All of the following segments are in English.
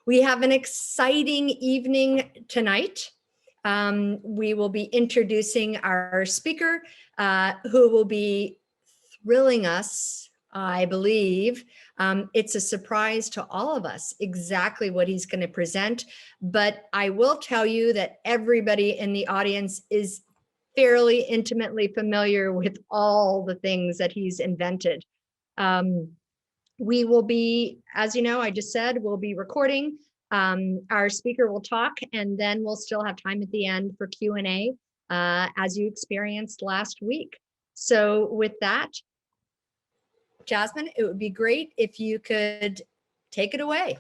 We have an exciting evening tonight. We will be introducing our speaker, who will be thrilling us, I believe. It's a surprise to all of us exactly what he's going to present, but I will tell you that everybody in the audience is fairly intimately familiar with all the things that he's invented. We will be, as you know, I just said, we'll be recording. Our speaker will talk, and then we'll still have time at the end for Q&A, as you experienced last week. So with that, Jasmine, it would be great if you could take it away.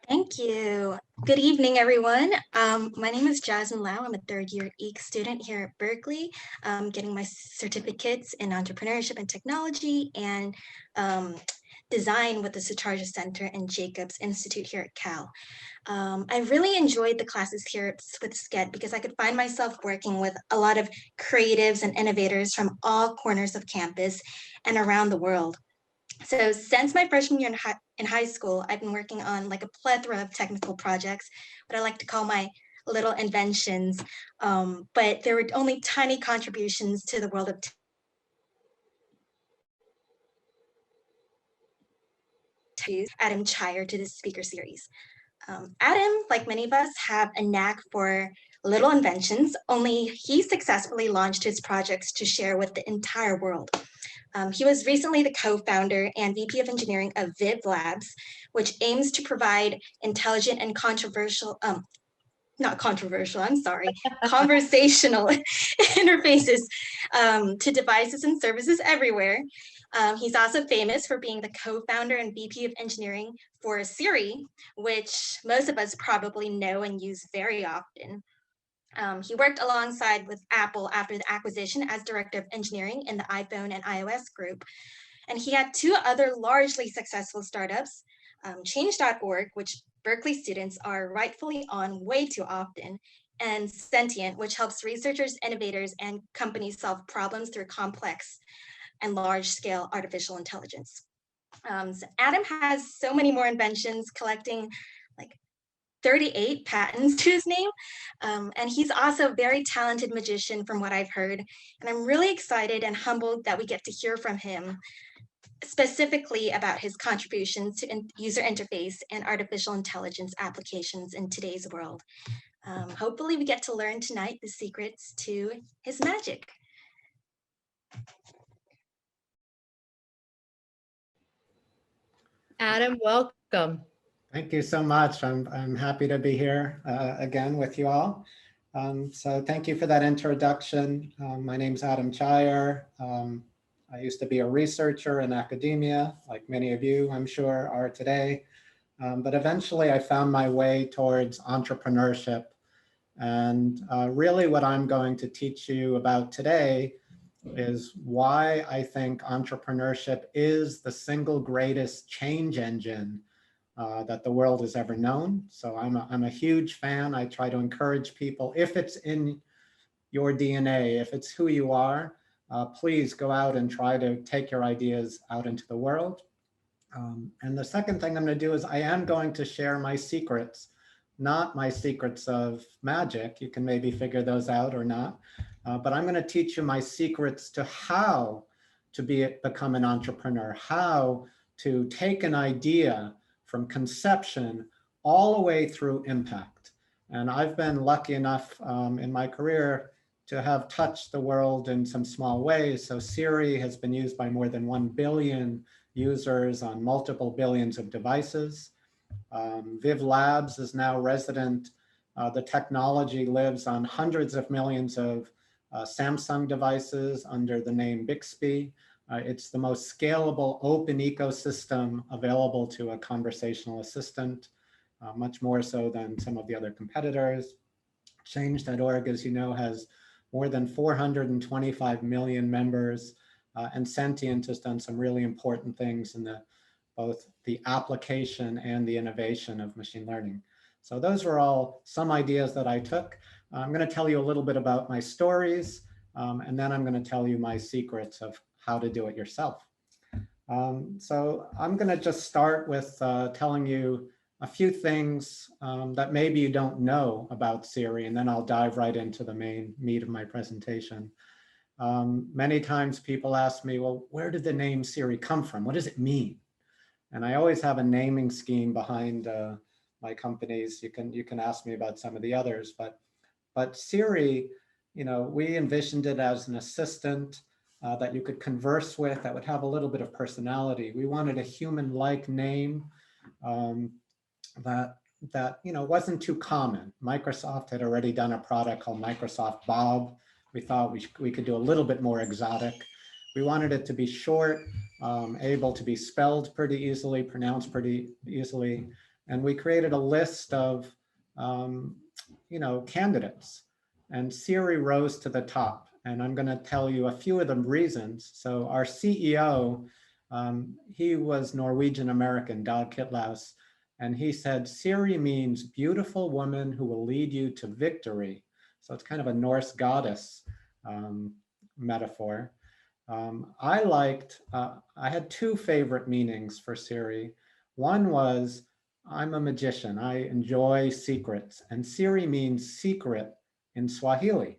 Thank you. Good evening, everyone. My name is Jasmine Lau. I'm a third-year EEC student here at Berkeley, getting my certificates in entrepreneurship and technology and design with the Satarja Center and Jacobs Institute here at Cal. I really enjoyed the classes here with SCED because I could find myself working with a lot of creatives and innovators from all corners of campus and around the world. So since my freshman year in high school, I've been working on like a plethora of technical projects, what I like to call my little inventions. But there were only tiny contributions to the world of Adam Chyer to this speaker series. Adam, like many of us, have a knack for little inventions, only he successfully launched his projects to share with the entire world. He was recently the co-founder and VP of engineering of Viv Labs, which aims to provide intelligent and controversial, not controversial, I'm sorry, conversational interfaces to devices and services everywhere. He's also famous for being the co-founder and VP of engineering for Siri, which most of us probably know and use very often. He worked alongside with Apple after the acquisition as director of engineering in the iPhone and iOS group. And he had two other largely successful startups, Change.org, which Berkeley students are rightfully on way too often, and Sentient, which helps researchers, innovators, and companies solve problems through complex and large-scale artificial intelligence. So Adam has so many more inventions, collecting like 38 patents to his name. And he's also a very talented magician from what I've heard. And I'm really excited and humbled that we get to hear from him specifically about his contributions to user interface and artificial intelligence applications in today's world. Hopefully we get to learn tonight the secrets to his magic. Adam, welcome. Thank you so much. I'm happy to be here again with you all. So thank you for that introduction. My name's Adam Chyer. I used to be a researcher in academia, like many of you, I'm sure, are today. But eventually I found my way towards entrepreneurship. And really what I'm going to teach you about today is why I think entrepreneurship is the single greatest change engine that the world has ever known. So I'm a huge fan. I try to encourage people, if it's in your DNA, if it's who you are, please go out and try to take your ideas out into the world. And the second thing I'm going to do is I am going to share my secrets, not my secrets of magic. You can maybe figure those out or not. But I'm going to teach you my secrets to how to become an entrepreneur, how to take an idea from conception all the way through impact. And I've been lucky enough in my career to have touched the world in some small ways. So Siri has been used by more than 1 billion users on multiple billions of devices. Viv Labs is now resident. The technology lives on hundreds of millions of Samsung devices under the name Bixby. It's the most scalable open ecosystem available to a conversational assistant, much more so than some of the other competitors. Change.org, as you know, has more than 425 million members, and Sentient has done some really important things in both the application and the innovation of machine learning. So those were all some ideas that I took. I'm going to tell you a little bit about my stories, and then I'm going to tell you my secrets of how to do it yourself. So I'm going to just start with telling you a few things that maybe you don't know about Siri, and then I'll dive right into the main meat of my presentation. Many times people ask me, well, where did the name Siri come from? What does it mean? And I always have a naming scheme behind my companies. You can ask me about some of the others, but Siri, we envisioned it as an assistant that you could converse with, that would have a little bit of personality. We wanted a human-like name that wasn't too common. Microsoft had already done a product called Microsoft Bob. We thought we could do a little bit more exotic. We wanted it to be short, able to be spelled pretty easily, pronounced pretty easily. And we created a list of, candidates. And Siri rose to the top. And I'm going to tell you a few of the reasons. So our CEO, he was Norwegian American, Dag Kitlaus. And he said, Siri means beautiful woman who will lead you to victory. So it's kind of a Norse goddess metaphor. I had two favorite meanings for Siri. One was, I'm a magician. I enjoy secrets. And Siri means secret in Swahili.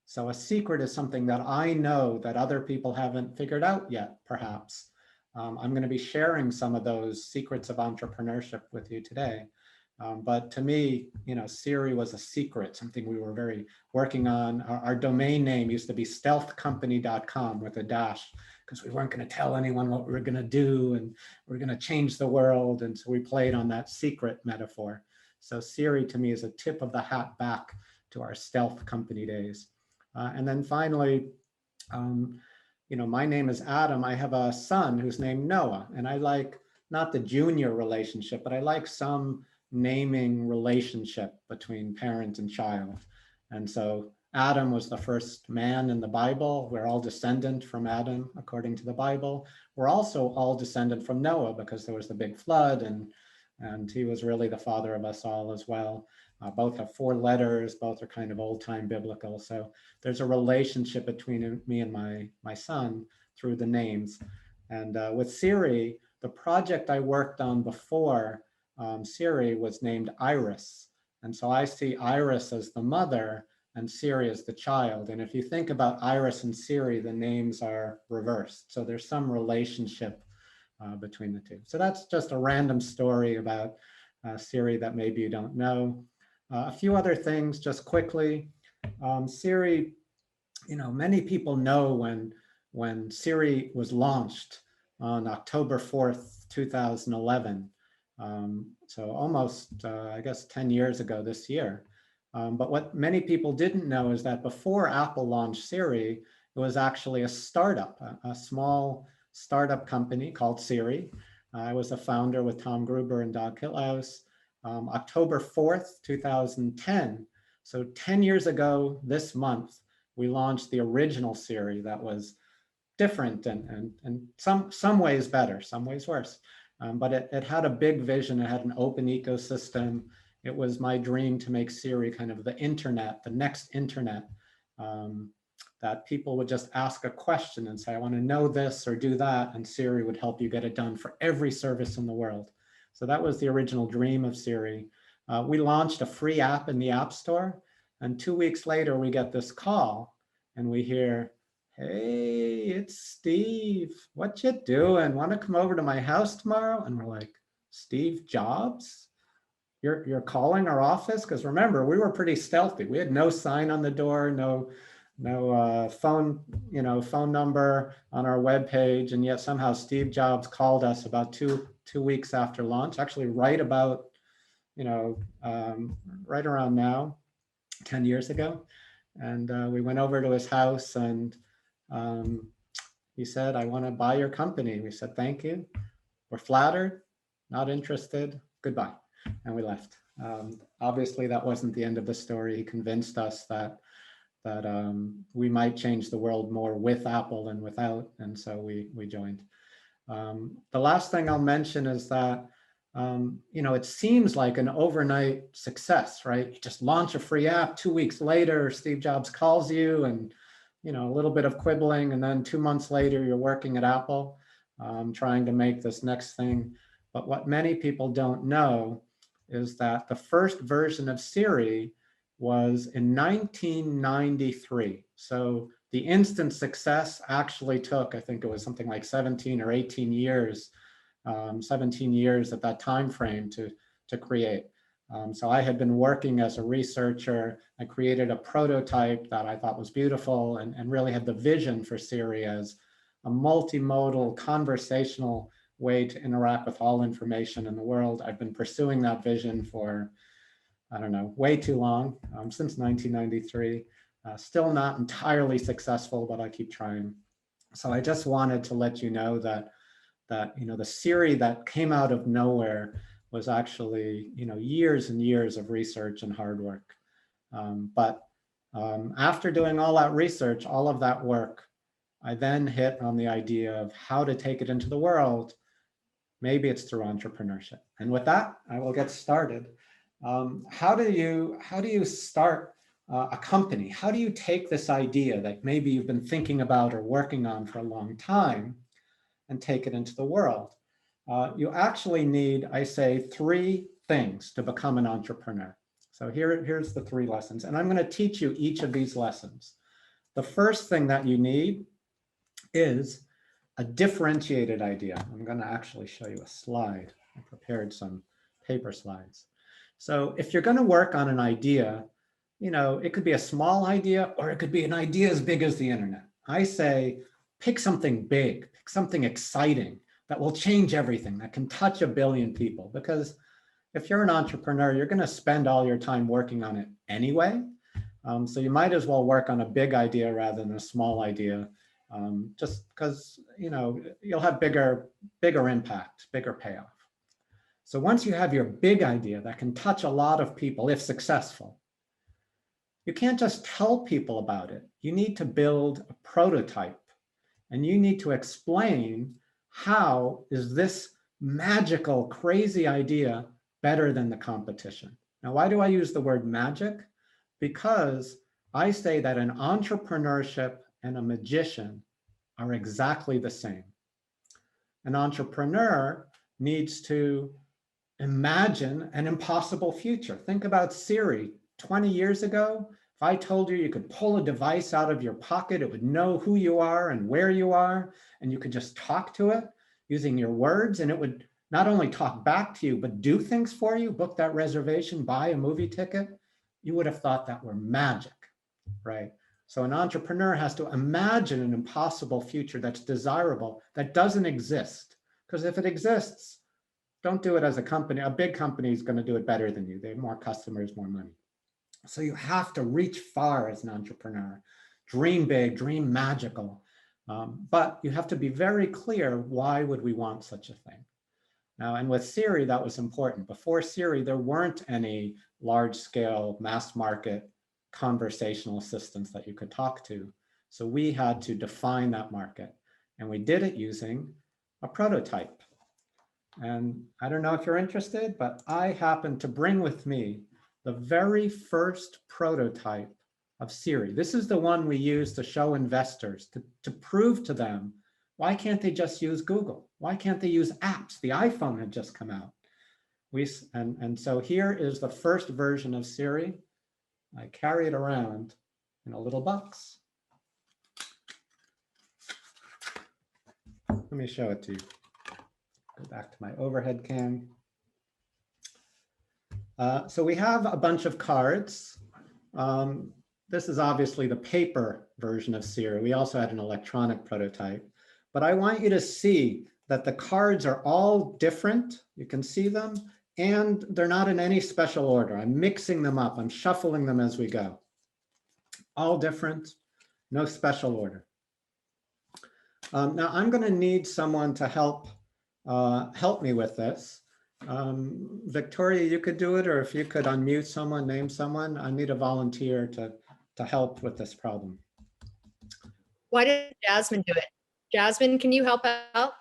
So a secret is something that I know that other people haven't figured out yet, perhaps. I'm going to be sharing some of those secrets of entrepreneurship with you today. But to me, Siri was a secret, something we were very working on. Our domain name used to be stealthcompany.com with a dash, because we weren't going to tell anyone what we were going to do, and we're going to change the world. And so we played on that secret metaphor. So Siri to me is a tip of the hat back to our stealth company days. And then finally, my name is Adam. I have a son who's named Noah, and I like not the junior relationship, but I like some naming relationship between parent and child. And so Adam was the first man in the Bible. We're all descendant from Adam, according to the Bible. We're also all descendant from Noah, because there was the big flood, and he was really the father of us all as well. Both have 4 letters, both are kind of old-time biblical. So there's a relationship between me and my son through the names. And with Siri, the project I worked on before Siri was named Iris. And so I see Iris as the mother and Siri as the child. And if you think about Iris and Siri, the names are reversed. So there's some relationship between the two. So that's just a random story about Siri that maybe you don't know. A few other things just quickly. Siri, many people know when Siri was launched on October 4th, 2011. So almost, I guess, 10 years ago this year. But what many people didn't know is that before Apple launched Siri, it was actually a startup, a small startup company called Siri. I was a founder with Tom Gruber and Dag Kitlaus. October 4th, 2010. So 10 years ago this month, we launched the original Siri that was different and some ways better, some ways worse. But it had a big vision. It had an open ecosystem. It was my dream to make Siri kind of the internet, the next internet, that people would just ask a question and say, I want to know this or do that. And Siri would help you get it done for every service in the world. So that was the original dream of Siri. We launched a free app in the App Store. And 2 weeks later, we get this call and we hear, hey, it's Steve. What you doing? Want to come over to my house tomorrow? And we're like, Steve Jobs? You're calling our office? Because remember, we were pretty stealthy. We had no sign on the door, no phone number on our webpage, and yet somehow Steve Jobs called us about two weeks after launch. Actually, right about right around now, 10 years ago, and we went over to his house, and he said, "I want to buy your company." We said, "Thank you. We're flattered. Not interested. Goodbye," and we left. Obviously, that wasn't the end of the story. He convinced us that we might change the world more with Apple than without, and so we joined. The last thing I'll mention is that it seems like an overnight success, right? You just launch a free app, 2 weeks later, Steve Jobs calls you, and a little bit of quibbling, and then 2 months later, you're working at Apple, trying to make this next thing. But what many people don't know is that the first version of Siri was in 1993. So the instant success actually took, I think it was something like 17 or 18 years, 17 years at that time frame to create. So I had been working as a researcher. I created a prototype that I thought was beautiful and really had the vision for Siri as a multimodal conversational way to interact with all information in the world. I've been pursuing that vision for, I don't know, way too long, since 1993. Still not entirely successful, but I keep trying. So I just wanted to let you know that the Siri that came out of nowhere was actually years and years of research and hard work. But after doing all that research, all of that work, I then hit on the idea of how to take it into the world. Maybe it's through entrepreneurship. And with that, I will get started. How do you start a company? How do you take this idea that maybe you've been thinking about or working on for a long time and take it into the world? You actually need, I say, 3 things to become an entrepreneur. So here's the 3 lessons, and I'm going to teach you each of these lessons. The first thing that you need is a differentiated idea. I'm going to actually show you a slide. I prepared some paper slides. So if you're going to work on an idea, it could be a small idea or it could be an idea as big as the internet. I say, pick something big, pick something exciting that will change everything, that can touch 1 billion people. Because if you're an entrepreneur, you're going to spend all your time working on it anyway. So you might as well work on a big idea rather than a small idea, just because you'll have bigger impact, bigger payoff. So once you have your big idea that can touch a lot of people, if successful, you can't just tell people about it. You need to build a prototype, and you need to explain how is this magical, crazy idea better than the competition. Now, why do I use the word magic? Because I say that an entrepreneurship and a magician are exactly the same. An entrepreneur needs to imagine an impossible future. Think about Siri. 20 years ago, if I told you could pull a device out of your pocket, it would know who you are and where you are, and you could just talk to it using your words, and it would not only talk back to you, but do things for you, book that reservation, buy a movie ticket, you would have thought that were magic, right? So an entrepreneur has to imagine an impossible future that's desirable, that doesn't exist. Because if it exists, don't do it as a company. A big company is going to do it better than you. They have more customers, more money. So you have to reach far as an entrepreneur, dream big, dream magical. But you have to be very clear, why would we want such a thing? Now, and with Siri, that was important. Before Siri, there weren't any large scale mass market conversational assistants that you could talk to. So we had to define that market, and we did it using a prototype. And I don't know if you're interested, but I happened to bring with me the very first prototype of Siri. This is the one we use to show investors, to prove to them, why can't they just use Google? Why can't they use apps? The iPhone had just come out. And so here is the first version of Siri. I carry it around in a little box. Let me show it to you. Go back to my overhead cam. So we have a bunch of cards. This is obviously the paper version of Siri. We also had an electronic prototype, but I want you to see that the cards are all different. You can see them, and they're not in any special order. I'm mixing them up. I'm shuffling them as we go. All different, no special order. Now I'm going to need someone to help me with this. Victoria, you could do it, or if you could unmute someone, name someone. I need a volunteer to help with this problem. Why did Jasmine do it? Jasmine, can you help out?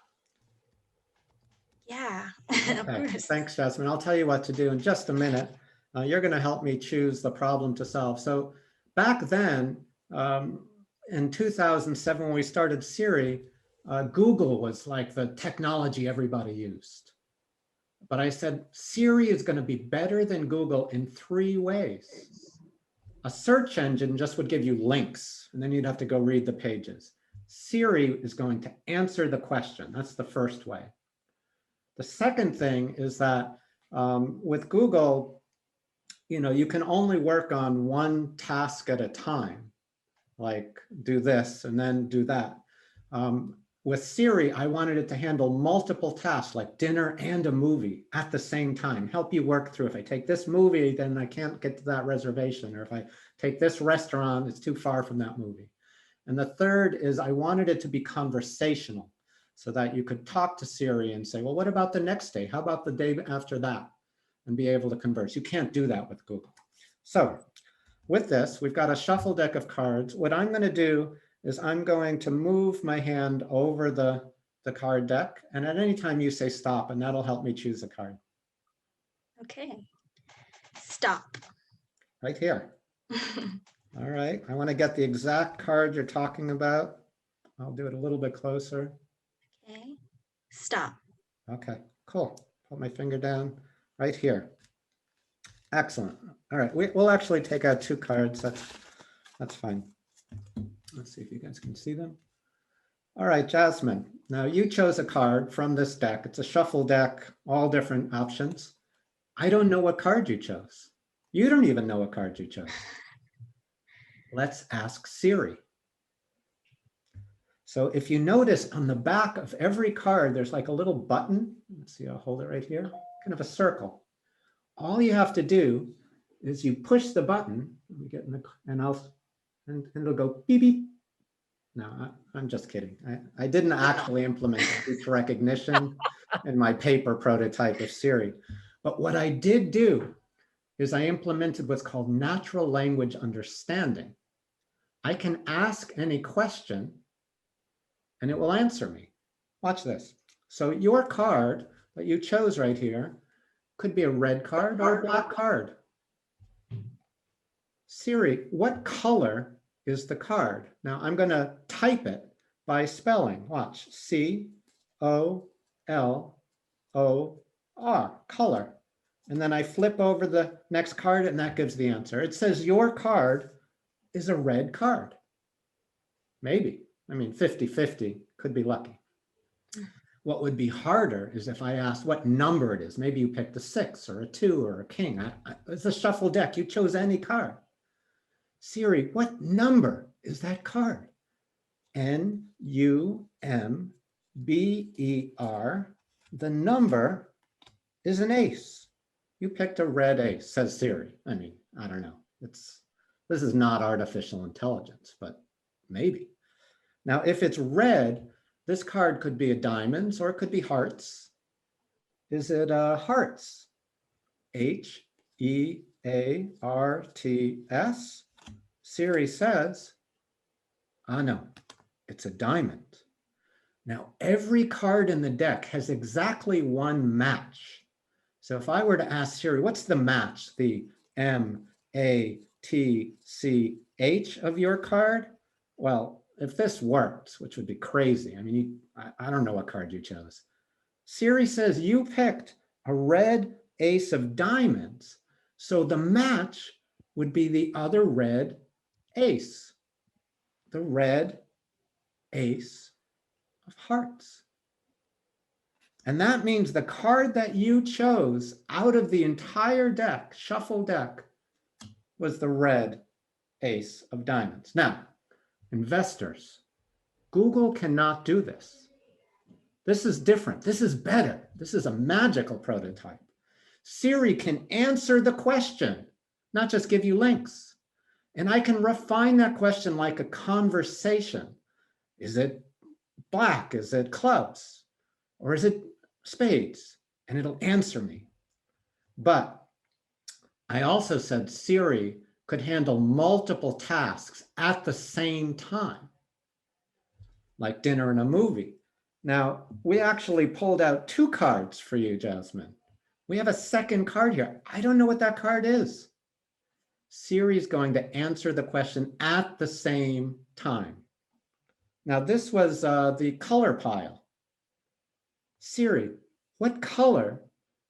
Yeah, of Okay, course. thanks, Jasmine. I'll tell you what to do in just a minute. You're going to help me choose the problem to solve. So back then, in 2007, when we started Siri, Google was like the technology everybody used. but I said, Siri is going to be better than Google in 3 ways. A search engine just would give you links, and then you'd have to go read the pages. Siri is going to answer the question. That's the first way. The second thing is that with Google, you can only work on one task at a time, like do this and then do that. With Siri, I wanted it to handle multiple tasks like dinner and a movie at the same time, help you work through. If I take this movie, then I can't get to that reservation. Or if I take this restaurant, it's too far from that movie. And the third is I wanted it to be conversational so that you could talk to Siri and say, well, what about the next day? How about the day after that? And be able to converse. You can't do that with Google. So with this, we've got a shuffle deck of cards. What I'm going to do is I'm going to move my hand over the card deck. And at any time you say stop, and that'll help me choose a card. Okay. Stop. Right here. All right. I want to get the exact card you're talking about. I'll do it a little bit closer. Okay. Stop. Okay, cool. Put my finger down right here. Excellent. All right. We'll actually take out 2 cards. That's fine. Let's see if you guys can see them. All right, Jasmine. Now you chose a card from this deck. It's a shuffle deck, all different options. I don't know what card you chose. You don't even know what card you chose. Let's ask Siri. So if you notice on the back of every card, there's like a little button. Let's see, I'll hold it right here, kind of a circle. All you have to do is you push the button, and it'll go beep, beep. No, I'm just kidding. I didn't actually implement speech recognition in my paper prototype of Siri. But what I did do is I implemented what's called natural language understanding. I can ask any question and it will answer me. Watch this. So your card that you chose right here could be a red card or a black card. Siri, what color is the card? Now I'm going to type it by spelling. Watch. C-O-L-O-R, color. And then I flip over the next card and that gives the answer. It says your card is a red card. Maybe. I mean, 50-50, could be lucky. What would be harder is if I asked what number it is. Maybe you picked a 6 or a 2 or a king. It's a shuffle deck. You chose any card. Siri, what number is that card? N-U-M-B-E-R. The number is an ace. You picked a red ace, says Siri. I mean, I don't know. This is not artificial intelligence, but maybe. Now, if it's red, this card could be a diamonds or it could be hearts. Is it hearts? H-E-A-R-T-S. Siri says, no, it's a diamond. Now, every card in the deck has exactly one match. So if I were to ask Siri, what's the match, the M-A-T-C-H of your card? Well, if this worked, which would be crazy, I mean, I don't know what card you chose. Siri says you picked a red ace of diamonds. So the match would be the other red ace, the red ace of hearts. And that means the card that you chose out of the entire deck, shuffle deck, was the red ace of diamonds. Now, investors, Google cannot do this. This is different. This is better. This is a magical prototype. Siri can answer the question, not just give you links. And I can refine that question like a conversation. Is it black? Is it clubs? Or is it spades? And it'll answer me. But I also said Siri could handle multiple tasks at the same time, like dinner and a movie. Now, we actually pulled out 2 cards for you, Jasmine. We have a second card here. I don't know what that card is. Siri is going to answer the question at the same time. Now, this was the color pile. Siri, what color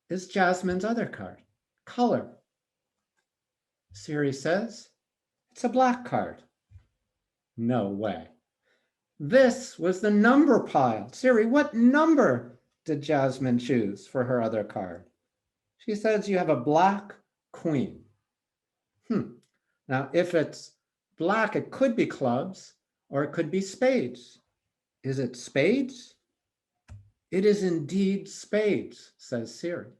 is Jasmine's other card? Color. Siri says, it's a black card. No way. This was the number pile. Siri, what number did Jasmine choose for her other card? She says you have a black queen. Now, if it's black, it could be clubs or it could be spades. Is it spades? It is indeed spades, says Siri.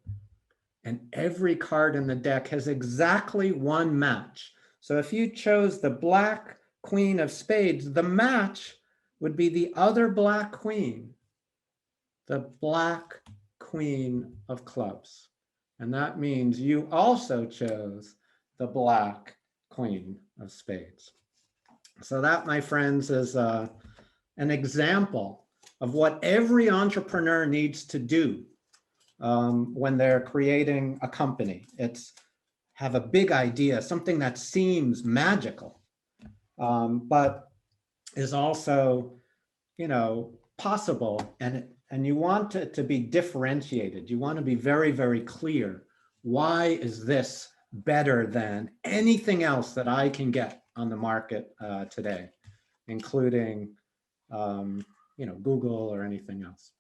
And every card in the deck has exactly one match. So if you chose the black queen of spades, the match would be the other black queen, the black queen of clubs. And that means you also chose the black queen of spades. So that, my friends, is an example of what every entrepreneur needs to do when they're creating a company. It's have a big idea, something that seems magical, but is also, possible, and you want it to be differentiated. You want to be very, very clear. Why is this better than anything else that I can get on the market today, including, Google or anything else?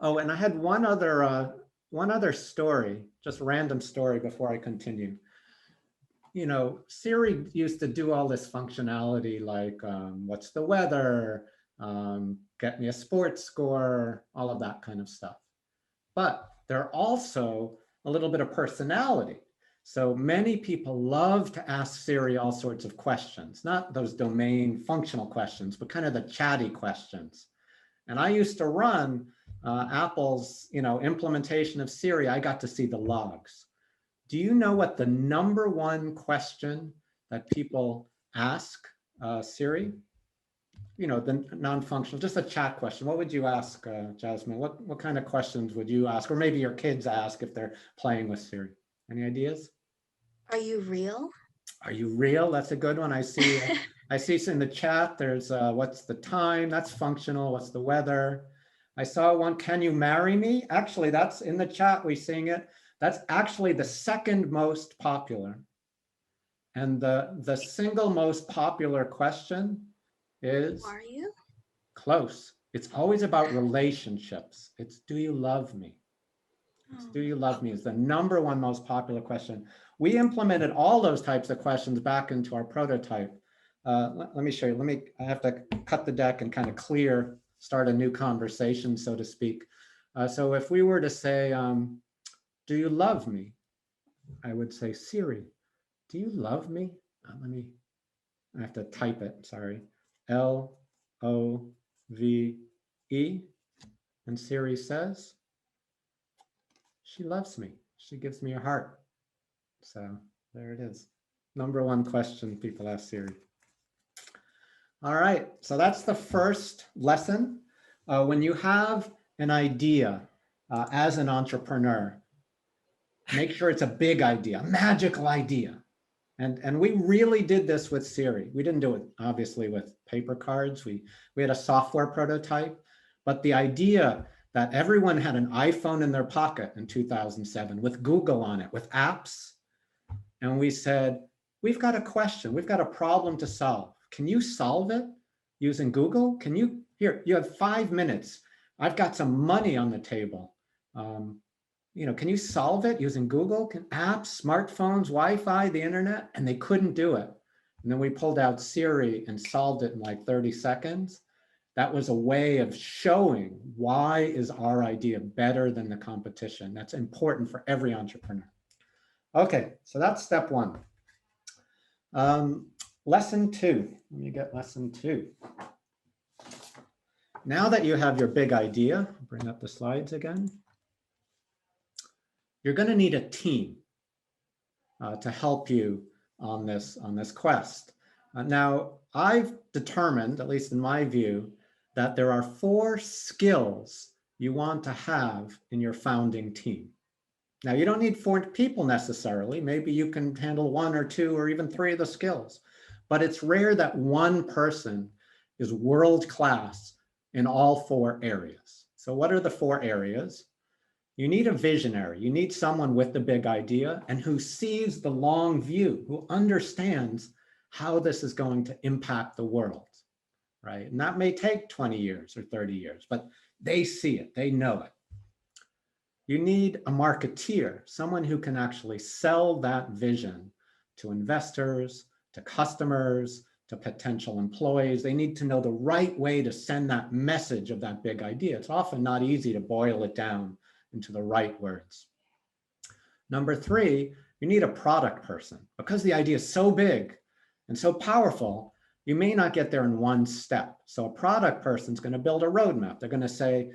Oh, and I had one other story, just random story before I continue. Siri used to do all this functionality like, what's the weather? Get me a sports score, all of that kind of stuff. But they're also a little bit of personality. So many people love to ask Siri all sorts of questions, not those domain functional questions, but kind of the chatty questions. And I used to run Apple's, implementation of Siri. I got to see the logs. Do you know what the number one question that people ask Siri? The non-functional, just a chat question. What would you ask, Jasmine? What kind of questions would you ask? Or maybe your kids ask if they're playing with Siri. Any ideas? Are you real? Are you real? That's a good one. I see in the chat, there's what's the time? That's functional. What's the weather? I saw one, can you marry me? Actually, that's in the chat, we're seeing it. That's actually the second most popular. And the single most popular question is, Who are you? Close. It's always about relationships. It's, do you love me? It's, do you love me is the number one most popular question. We implemented all those types of questions back into our prototype. Let me show you. I have to cut the deck and kind of start a new conversation, so to speak. So if we were to say, do you love me? I would say, Siri, do you love me? I have to type it, sorry. Love. And Siri says, she loves me. She gives me a heart. So there it is. Number one question people ask Siri. All right, so that's the first lesson. When you have an idea as an entrepreneur, make sure it's a big idea, a magical idea. And we really did this with Siri. We didn't do it, obviously, with paper cards. We had a software prototype, but the idea that everyone had an iPhone in their pocket in 2007 with Google on it, with apps. And we said, we've got a question, we've got a problem to solve. Can you solve it using Google? Here, you have 5 minutes. I've got some money on the table. Can you solve it using Google? Apps, smartphones, Wi-Fi, the internet? And they couldn't do it. And then we pulled out Siri and solved it in like 30 seconds. That was a way of showing why is our idea better than the competition. That's important for every entrepreneur. Okay, so that's step one. Lesson two, let me get lesson two. Now that you have your big idea, bring up the slides again. You're going to need a team to help you on this quest. Now, I've determined, at least in my view, that there are 4 skills you want to have in your founding team. Now, you don't need 4 people necessarily. Maybe you can handle 1 or 2 or even 3 of the skills, but it's rare that one person is world-class in all 4 areas. So what are the 4 areas? You need a visionary. You need someone with the big idea and who sees the long view, who understands how this is going to impact the world, right? And that may take 20 years or 30 years, but they see it, they know it. You need a marketeer, someone who can actually sell that vision to investors, to customers, to potential employees. They need to know the right way to send that message of that big idea. It's often not easy to boil it down into the right words. Number three, you need a product person. Because the idea is so big and so powerful, you may not get there in one step. So a product person is going to build a roadmap. They're going to say,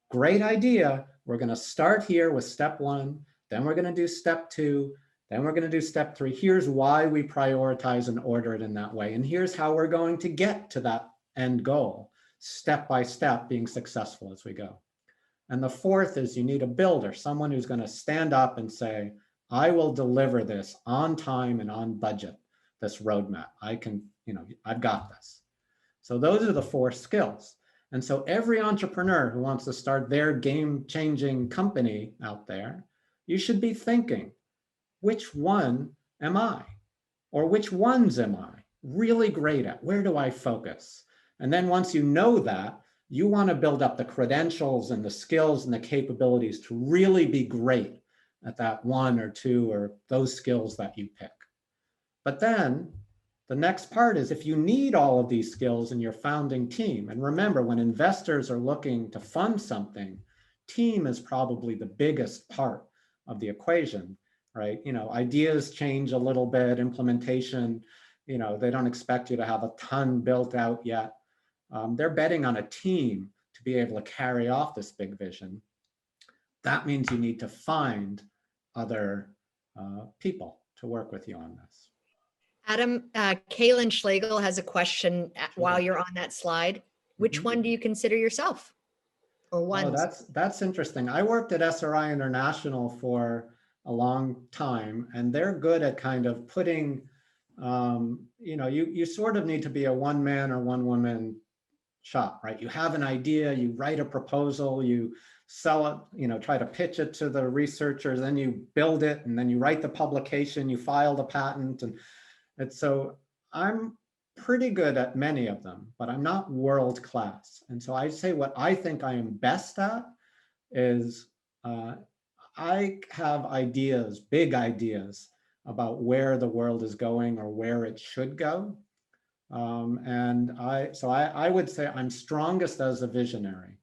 great idea. We're going to start here with step one. Then we're going to do step two. Then we're going to do step three. Here's why we prioritize and order it in that way. And here's how we're going to get to that end goal, step by step, being successful as we go. And the fourth is you need a builder, someone who's going to stand up and say, I will deliver this on time and on budget, this roadmap. I can, I've got this. So those are the four skills. And so every entrepreneur who wants to start their game-changing company out there, you should be thinking, which one am I? Or which ones am I really great at? Where do I focus? And then once you know that, you want to build up the credentials and the skills and the capabilities to really be great at that one or two or those skills that you pick. But then the next part is if you need all of these skills in your founding team, and remember, when investors are looking to fund something, team is probably the biggest part of the equation, right? Ideas change a little bit, implementation, they don't expect you to have a ton built out yet. They're betting on a team to be able to carry off this big vision. That means you need to find other people to work with you on this. Adam, Kaylin Schlegel has a question while you're on that slide. Which one do you consider yourself? Or ones? Oh, that's interesting. I worked at SRI International for a long time, and they're good at kind of putting, you sort of need to be a one-man or one-woman shop, right? You have an idea, you write a proposal, you sell it, try to pitch it to the researchers, then you build it, and then you write the publication, you file the patent. And so I'm pretty good at many of them, but I'm not world class. And so I say what I think I am best at is I have ideas, big ideas about where the world is going or where it should go. And I would say I'm strongest as a visionary.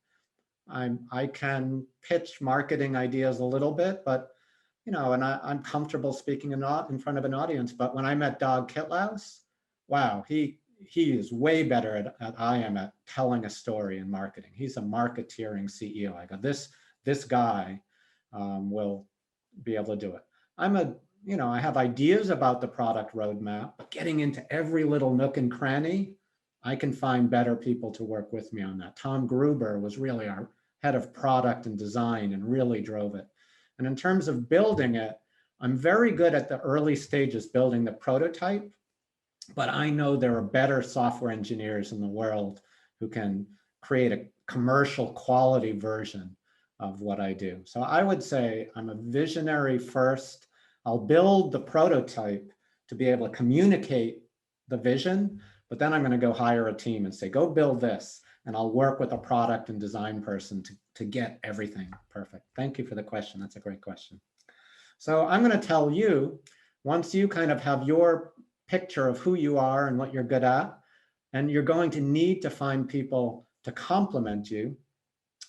I can pitch marketing ideas a little bit, but and I'm comfortable speaking in front of an audience. But when I met Dag Kitlaus, wow, he is way better at I am at telling a story in marketing. He's a marketeering CEO. I go, this guy will be able to do it. I have ideas about the product roadmap, but getting into every little nook and cranny, I can find better people to work with me on that. Tom Gruber was really our head of product and design and really drove it. And in terms of building it, I'm very good at the early stages building the prototype, but I know there are better software engineers in the world who can create a commercial quality version of what I do. So I would say I'm a visionary first. I'll build the prototype to be able to communicate the vision, but then I'm going to go hire a team and say, go build this. And I'll work with a product and design person to get everything perfect. Thank you for the question. That's a great question. So I'm going to tell you, once you kind of have your picture of who you are and what you're good at, and you're going to need to find people to complement you,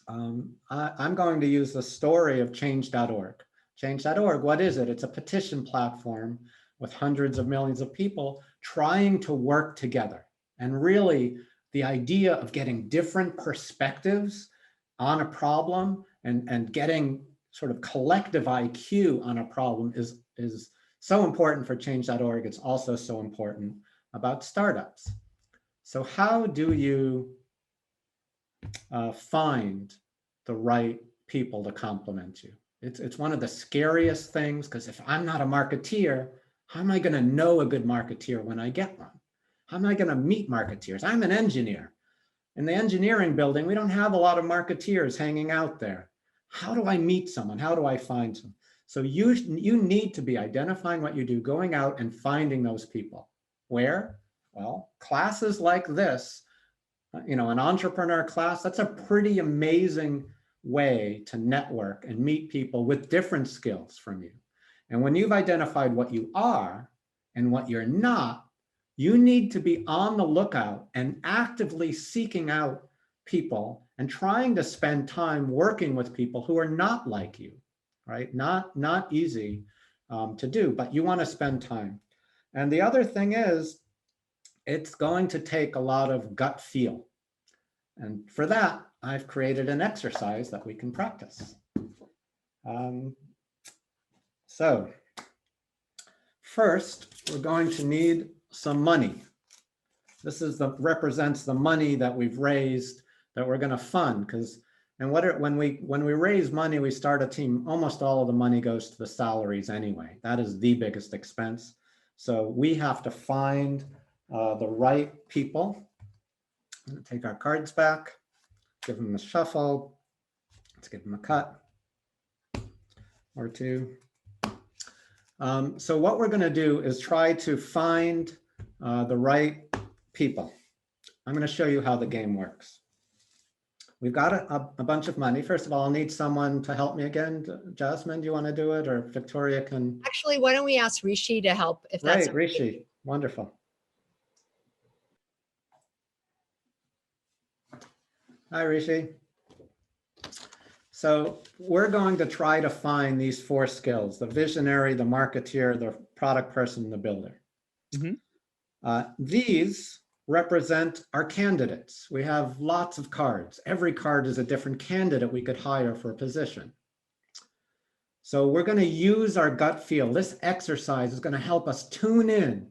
I'm going to use the story of Change.org. Change.org, what is it? It's a petition platform with hundreds of millions of people trying to work together. And really, the idea of getting different perspectives on a problem and getting sort of collective IQ on a problem is so important for Change.org. It's also so important about startups. So how do you find the right people to complement you? It's one of the scariest things, because if I'm not a marketeer, how am I going to know a good marketeer when I get one? How am I going to meet marketeers? I'm an engineer. In the engineering building, we don't have a lot of marketeers hanging out there. how do I meet someone? How do I find someone? So you need to be identifying what you do, going out and finding those people. Where? Well, classes like this, an entrepreneur class, that's a pretty amazing way to network and meet people with different skills from you. And when you've identified what you are and what you're not, you need to be on the lookout and actively seeking out people and trying to spend time working with people who are not like you, right? Not easy to do, but you want to spend time. And the other thing is, it's going to take a lot of gut feel. And for that, I've created an exercise that we can practice. So first, we're going to need some money. This represents the money that we've raised that we're going to fund. When we raise money, we start a team, almost all of the money goes to the salaries anyway. That is the biggest expense. So we have to find the right people. I'm going to take our cards back, give them a shuffle. Let's give them a cut or two. So what we're going to do is try to find the right people. I'm going to show you how the game works. We've got a bunch of money. First of all, I'll need someone to help me again. Jasmine, do you want to do it, or Victoria can? Actually, why don't we ask Rishi to help, if that's Right, Rishi, wonderful. Hi, Rishi. So we're going to try to find these 4 skills: the visionary, the marketeer, the product person, the builder. These represent our candidates. We have lots of cards. Every card is a different candidate we could hire for a position. So we're going to use our gut feel. This exercise is going to help us tune in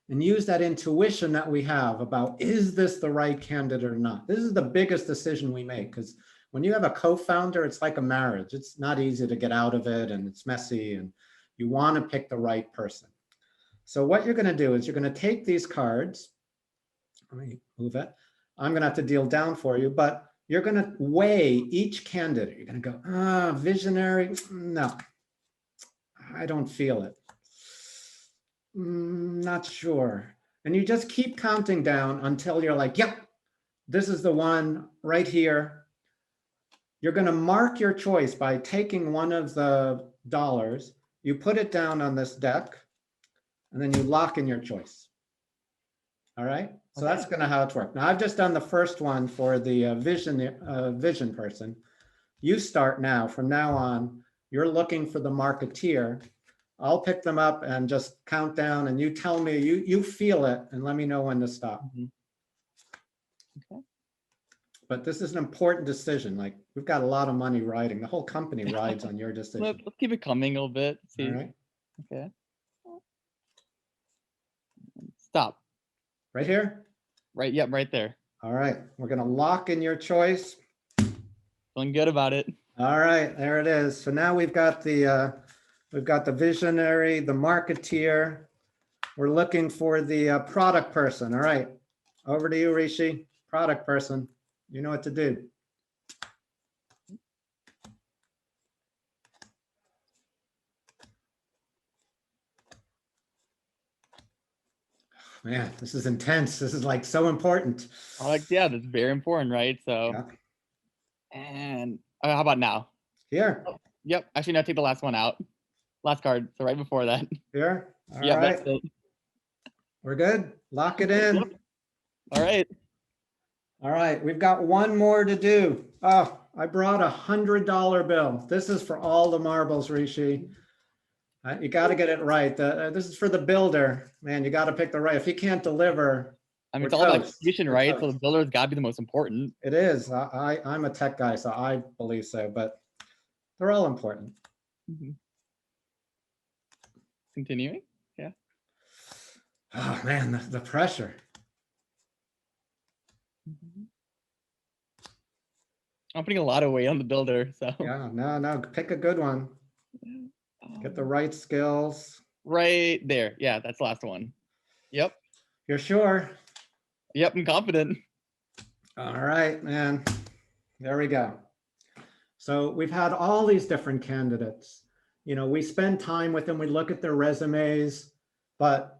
and use that intuition that we have about, is this the right candidate or not? This is the biggest decision we make, because when you have a co-founder, it's like a marriage. It's not easy to get out of it, and it's messy, and you want to pick the right person. So what you're going to do is you're going to take these cards. Let me move it. I'm going to have to deal down for you, but you're going to weigh each candidate. You're going to go, visionary. No, I don't feel it. Not sure. And you just keep counting down until you're like, yep, this is the one right here. You're going to mark your choice by taking one of the dollars. You put it down on this deck, and then you lock in your choice. All right. So that's going to how it's worked. Now I've just done the first one for the vision person. You start now. From now on, you're looking for the marketeer. I'll pick them up and just count down, and you tell me you feel it, and let me know when to stop. Okay. But this is an important decision. Like, we've got a lot of money riding. The whole company rides on your decision. Let's keep it coming a little bit. See. All right. Okay. Stop. Right here. Right. Yep. Right there. All right. We're going to lock in your choice. Feeling good about it. All right. There it is. So now we've got the visionary, the marketeer. We're looking for the product person. All right. Over to you, Rishi. Product person. You know what to do. Man, this is intense. This is like so important. Yeah, that's very important, right? So, Yeah. and how about now? Here. Oh, yep. Actually, now take the last one out. Last card. So right before that. Here. All Yeah, right. that's it. We're good. Lock it in. Yep. All right. All right. We've got one more to do. Oh, I brought $100 bill. This is for all the marbles, Rishi. You got to get it right. This is for the builder. Man, you got to pick the right. If he can't deliver, I mean, we're it's all about toast. execution, We're right? So toast. the builder's got to be the most important. It is. I'm a tech guy, so I believe so, but they're all important. Continuing. Yeah. Oh man, the pressure. I'm putting a lot of weight on the builder. So Yeah, no, pick a good one. Get the right skills. right there. Yeah, that's the last one. Yep. You're sure? Yep, I'm confident. All right, man. There we go. So we've had all these different candidates. You know, we spend time with them, we look at their resumes, but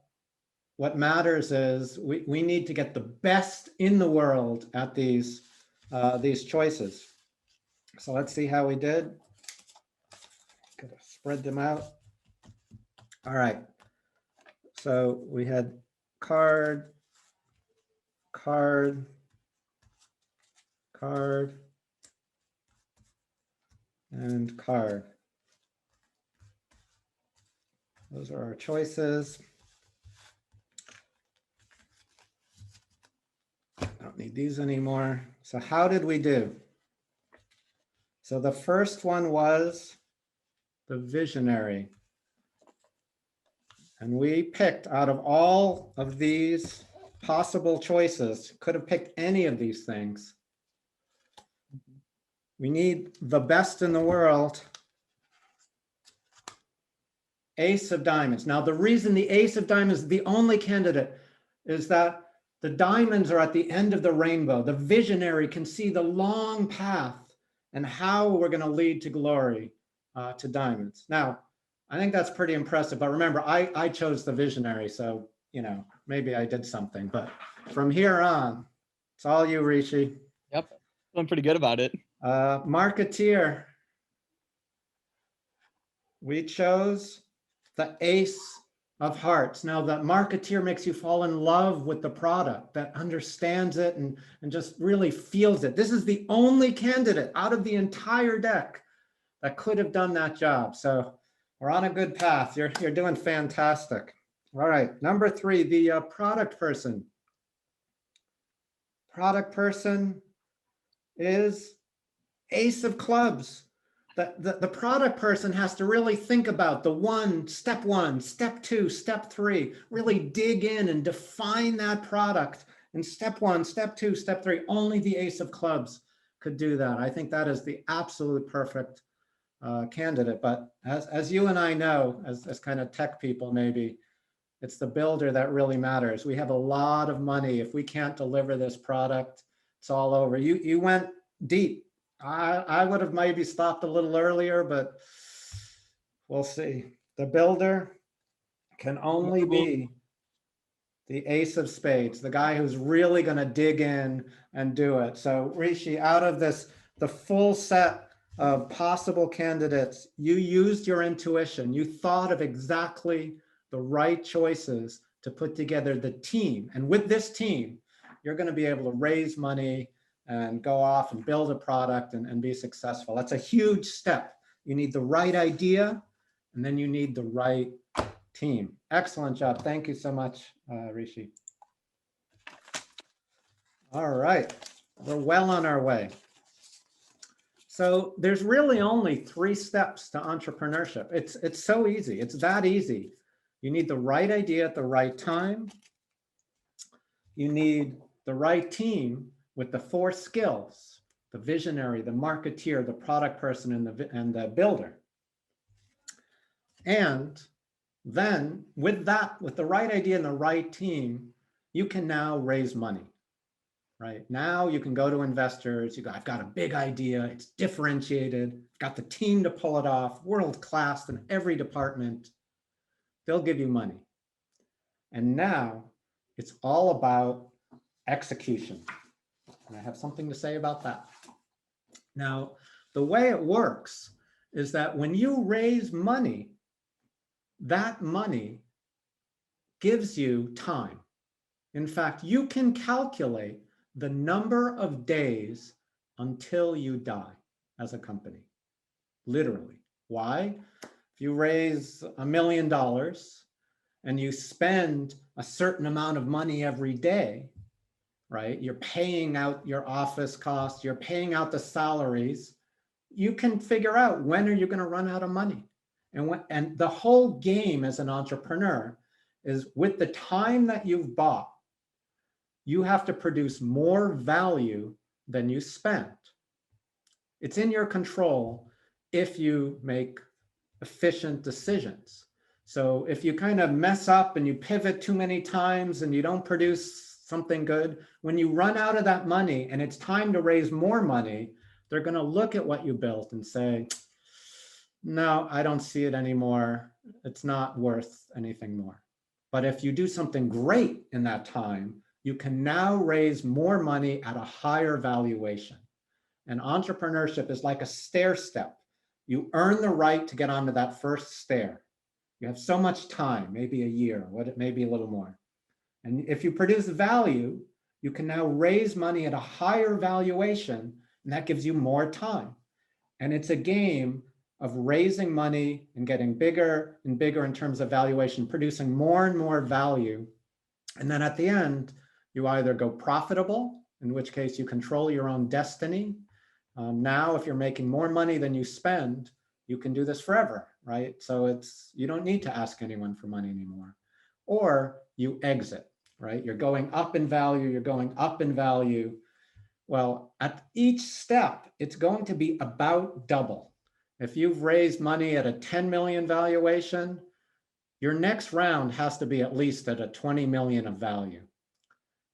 what matters is we need to get the best in the world at these choices. So let's see how we did. Gotta spread them out. All right. So we had card, card, card, and card. Those are our choices. I don't need these anymore. So how did we do? So the first one was the visionary. And we picked out of all of these possible choices, could have picked any of these things. We need the best in the world. Ace of diamonds. Now, the reason the ace of diamonds is the only candidate is that the diamonds are at the end of the rainbow. The visionary can see the long path and how we're going to lead to glory, to diamonds. Now, I think that's pretty impressive. But remember, I chose the visionary. So, you know, maybe I did something. But from here on, it's all you, Rishi. Yep. Feeling pretty good about it. Marketeer. We chose the ace of hearts. Now, the marketeer makes you fall in love with the product, that understands it and just really feels it. This is the only candidate out of the entire deck that could have done that job. So we're on a good path. You're doing fantastic. All right, number 3, the product person. Product person is ace of clubs. The product person has to really think about step one, step 2, step 3, really dig in and define that product in step 1, step 2, step 3. Only the ace of clubs could do that. I think that is the absolute perfect candidate. But as you and I know, as kind of tech people, maybe it's the builder that really matters. We have a lot of money. If we can't deliver this product, it's all over. You went deep. I would have maybe stopped a little earlier, but we'll see. The builder can only be the ace of spades, the guy who's really going to dig in and do it. So Rishi, out of the full set of possible candidates, you used your intuition. You thought of exactly the right choices to put together the team. And with this team, you're going to be able to raise money and go off and build a product and be successful. That's a huge step. You need the right idea, and then you need the right team. Excellent job. Thank you so much, Rishi. All right, we're well on our way. So there's really only 3 steps to entrepreneurship. It's so easy. It's that easy. You need the right idea at the right time. You need the right team with the 4 skills: the visionary, the marketeer, the product person, and the builder. And then with the right idea and the right team, you can now raise money, right? Now you can go to investors. You go, I've got a big idea. It's differentiated. Got the team to pull it off, world-class in every department. They'll give you money. And now it's all about execution. And I have something to say about that. Now, the way it works is that when you raise money, that money gives you time. In fact, you can calculate the number of days until you die as a company, literally. Why? If you raise $1 million and you spend a certain amount of money every day, right? You're paying out your office costs, you're paying out the salaries. You can figure out when are you going to run out of money. And the whole game as an entrepreneur is with the time that you've bought, you have to produce more value than you spent. It's in your control if you make efficient decisions. So if you kind of mess up and you pivot too many times and you don't produce something good, when you run out of that money and it's time to raise more money, they're going to look at what you built and say, no, I don't see it anymore. It's not worth anything more. But if you do something great in that time, you can now raise more money at a higher valuation. And entrepreneurship is like a stair step. You earn the right to get onto that first stair. You have so much time, maybe a year, maybe a little more. And if you produce value, you can now raise money at a higher valuation, and that gives you more time. And it's a game of raising money and getting bigger and bigger in terms of valuation, producing more and more value. And then at the end, you either go profitable, in which case you control your own destiny. Now, if you're making more money than you spend, you can do this forever, right? So you don't need to ask anyone for money anymore. Or you exit, right? You're going up in value, you're going up in value. Well, at each step, it's going to be about double. If you've raised money at a 10 million valuation, your next round has to be at least at a 20 million of value.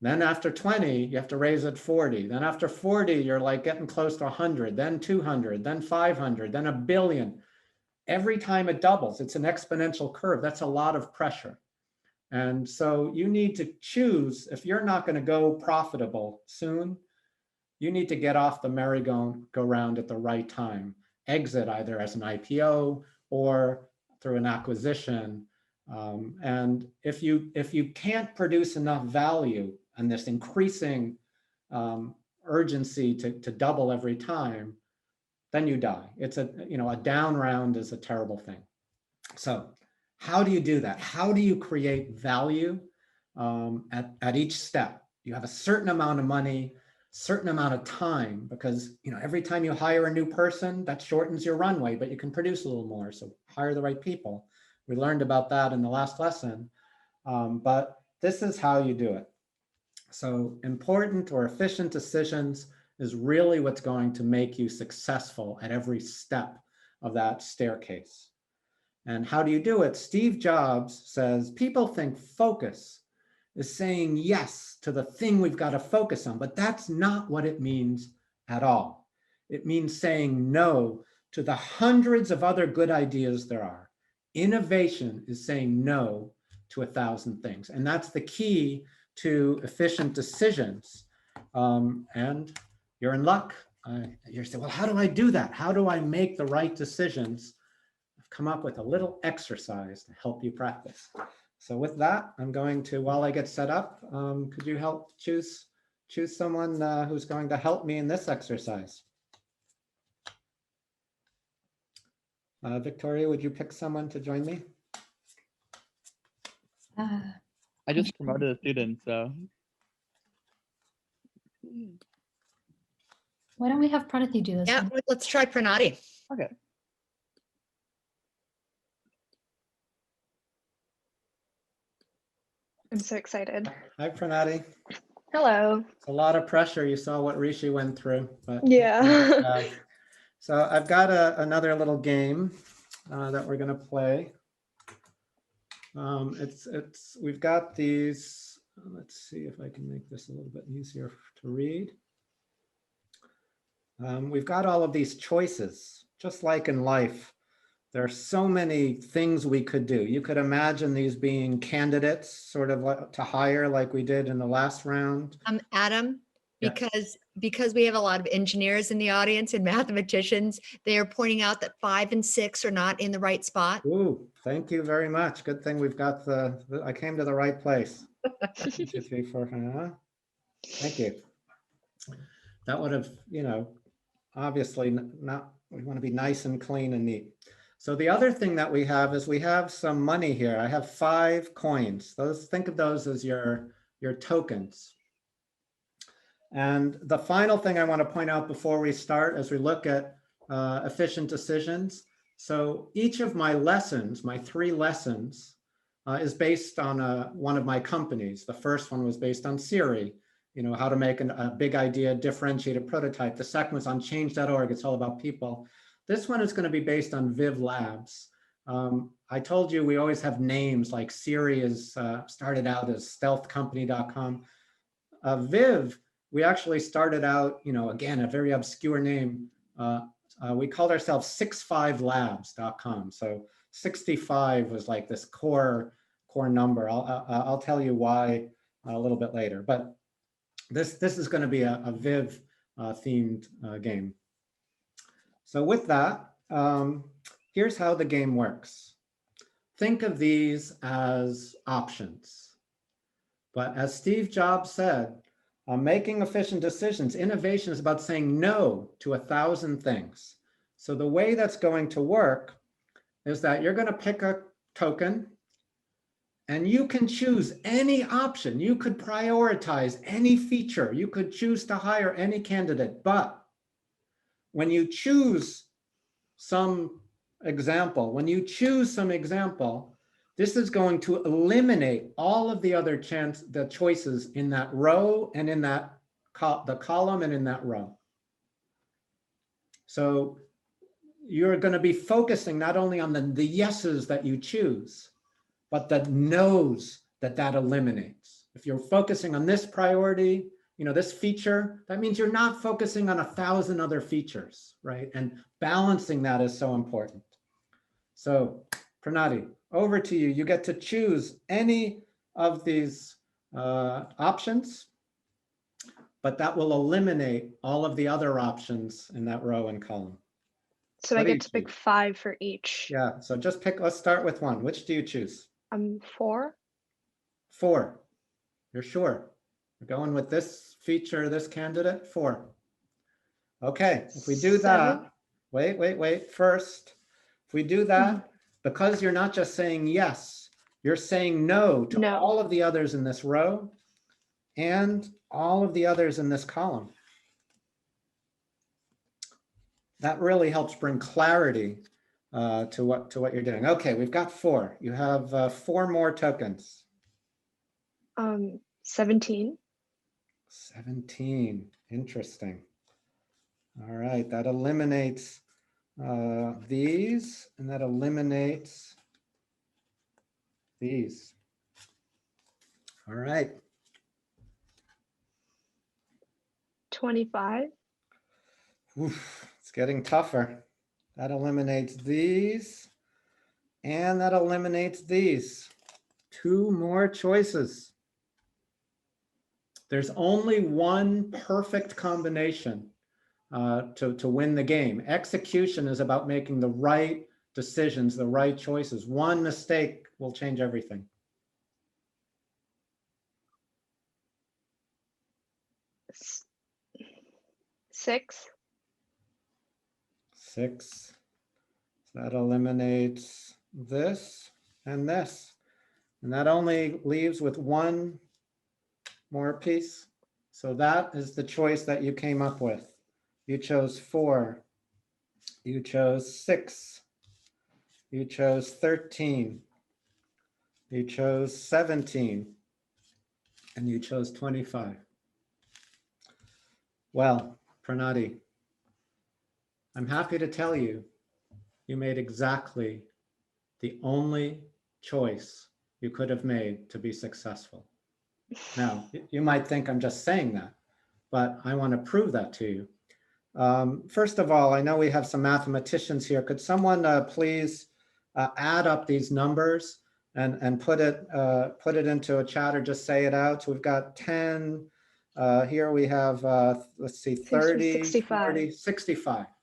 Then after 20, you have to raise at 40. Then after 40, you're like getting close to 100, then 200, then 500, then $1 billion. Every time it doubles, it's an exponential curve. That's a lot of pressure. And so you need to choose, if you're not going to go profitable soon, you need to get off the merry-go-round at the right time. Exit either as an IPO or through an acquisition. And if you can't produce enough value and this increasing urgency to double every time, then you die. It's a down round is a terrible thing. So how do you do that? How do you create value at each step? You have a certain amount of money, certain amount of time, because every time you hire a new person, that shortens your runway, but you can produce a little more. So hire the right people. We learned about that in the last lesson, but this is how you do it. So important or efficient decisions is really what's going to make you successful at every step of that staircase. And how do you do it? Steve Jobs says, people think focus is saying yes to the thing we've got to focus on, but that's not what it means at all. It means saying no to the hundreds of other good ideas there are. Innovation is saying no to 1,000 things. And that's the key to efficient decisions. And you're in luck. You're saying, well, how do I do that? How do I make the right decisions? I've come up with a little exercise to help you practice. So with that, I'm going to, while I get set up, could you help choose someone who's going to help me in this exercise? Victoria, would you pick someone to join me? I just promoted a student, so. Why don't we have Pranati do this Yeah, one? let's try Pranati. Okay. I'm so excited. Hi, Pranati. Hello. It's a lot of pressure. You saw what Rishi went through. But Yeah. so I've got another little game that we're going to play. We've got these. Let's see if I can make this a little bit easier to read. We've got all of these choices, just like in life. There are so many things we could do. You could imagine these being candidates sort of like to hire like we did in the last round. Adam, Yes. because we have a lot of engineers in the audience and mathematicians, they are pointing out that 5 and 6 are not in the right spot. Ooh, thank you very much. Good thing we've got I came to the right place. 1, 2, 3, 4, 5. Thank you. That would have, obviously not, we want to be nice and clean and neat. So the other thing that we have is we have some money here. I have 5 coins. Think of those as your tokens. And the final thing I want to point out before we start as we look at efficient decisions. So each of my lessons, my 3 lessons, is based on one of my companies. The first one was based on Siri, how to make a big idea, differentiated prototype. The second was on change.org. It's all about people. This one is going to be based on Viv Labs. I told you we always have names, like Siri is started out as stealthcompany.com. Viv we actually started out, again, a very obscure name. We called ourselves 65labs.com. So 65 was like this core number. I'll tell you why a little bit later, but this is going to be a Viv themed game. So with that, here's how the game works. Think of these as options. But as Steve Jobs said, making efficient decisions, innovation is about saying no to 1,000 things. So the way that's going to work is that you're going to pick a token and you can choose any option. You could prioritize any feature. You could choose to hire any candidate. But when you choose some example, this is going to eliminate all of the other choices in that row and in the column and in that row. So you're going to be focusing not only on the yeses that you choose, but the no's that eliminates. If you're focusing on this priority, this feature, that means you're not focusing on 1,000 other features, right? And balancing that is so important. So Pranati, over to you. You get to choose any of these options, but that will eliminate all of the other options in that row and column. So What I do you get to pick choose? 5 for each. Yeah, so just pick, let's start with one. Which do you choose? 4. 4. You're sure? We're going with this feature, this candidate, 4. Okay, if we do 7. that, wait. First, if we do that, because you're not just saying yes, you're saying no to No. all of the others in this row and all of the others in this column. That really helps bring clarity to what you're doing. Okay, we've got 4. You have 4 more tokens. 17. 17, interesting. All right, that eliminates these, and that eliminates these. All right. 25. Oof, it's getting tougher. That eliminates these, and that eliminates these. 2 more choices. There's only one perfect combination to win the game. Execution is about making the right decisions, the right choices. One mistake will change everything. 6. 6. So that eliminates this and this. And that only leaves with 1 more piece. So that is the choice that you came up with. You chose 4. You chose 6. You chose 13. You chose 17. And you chose 25. Well, Pranati, I'm happy to tell you, you made exactly the only choice you could have made to be successful. Now, you might think I'm just saying that, but I want to prove that to you. First of all, I know we have some mathematicians here. Could someone please add up these numbers and put it into a chat or just say it out? So we've got 10. Here we have, let's see, 30, 65. 40,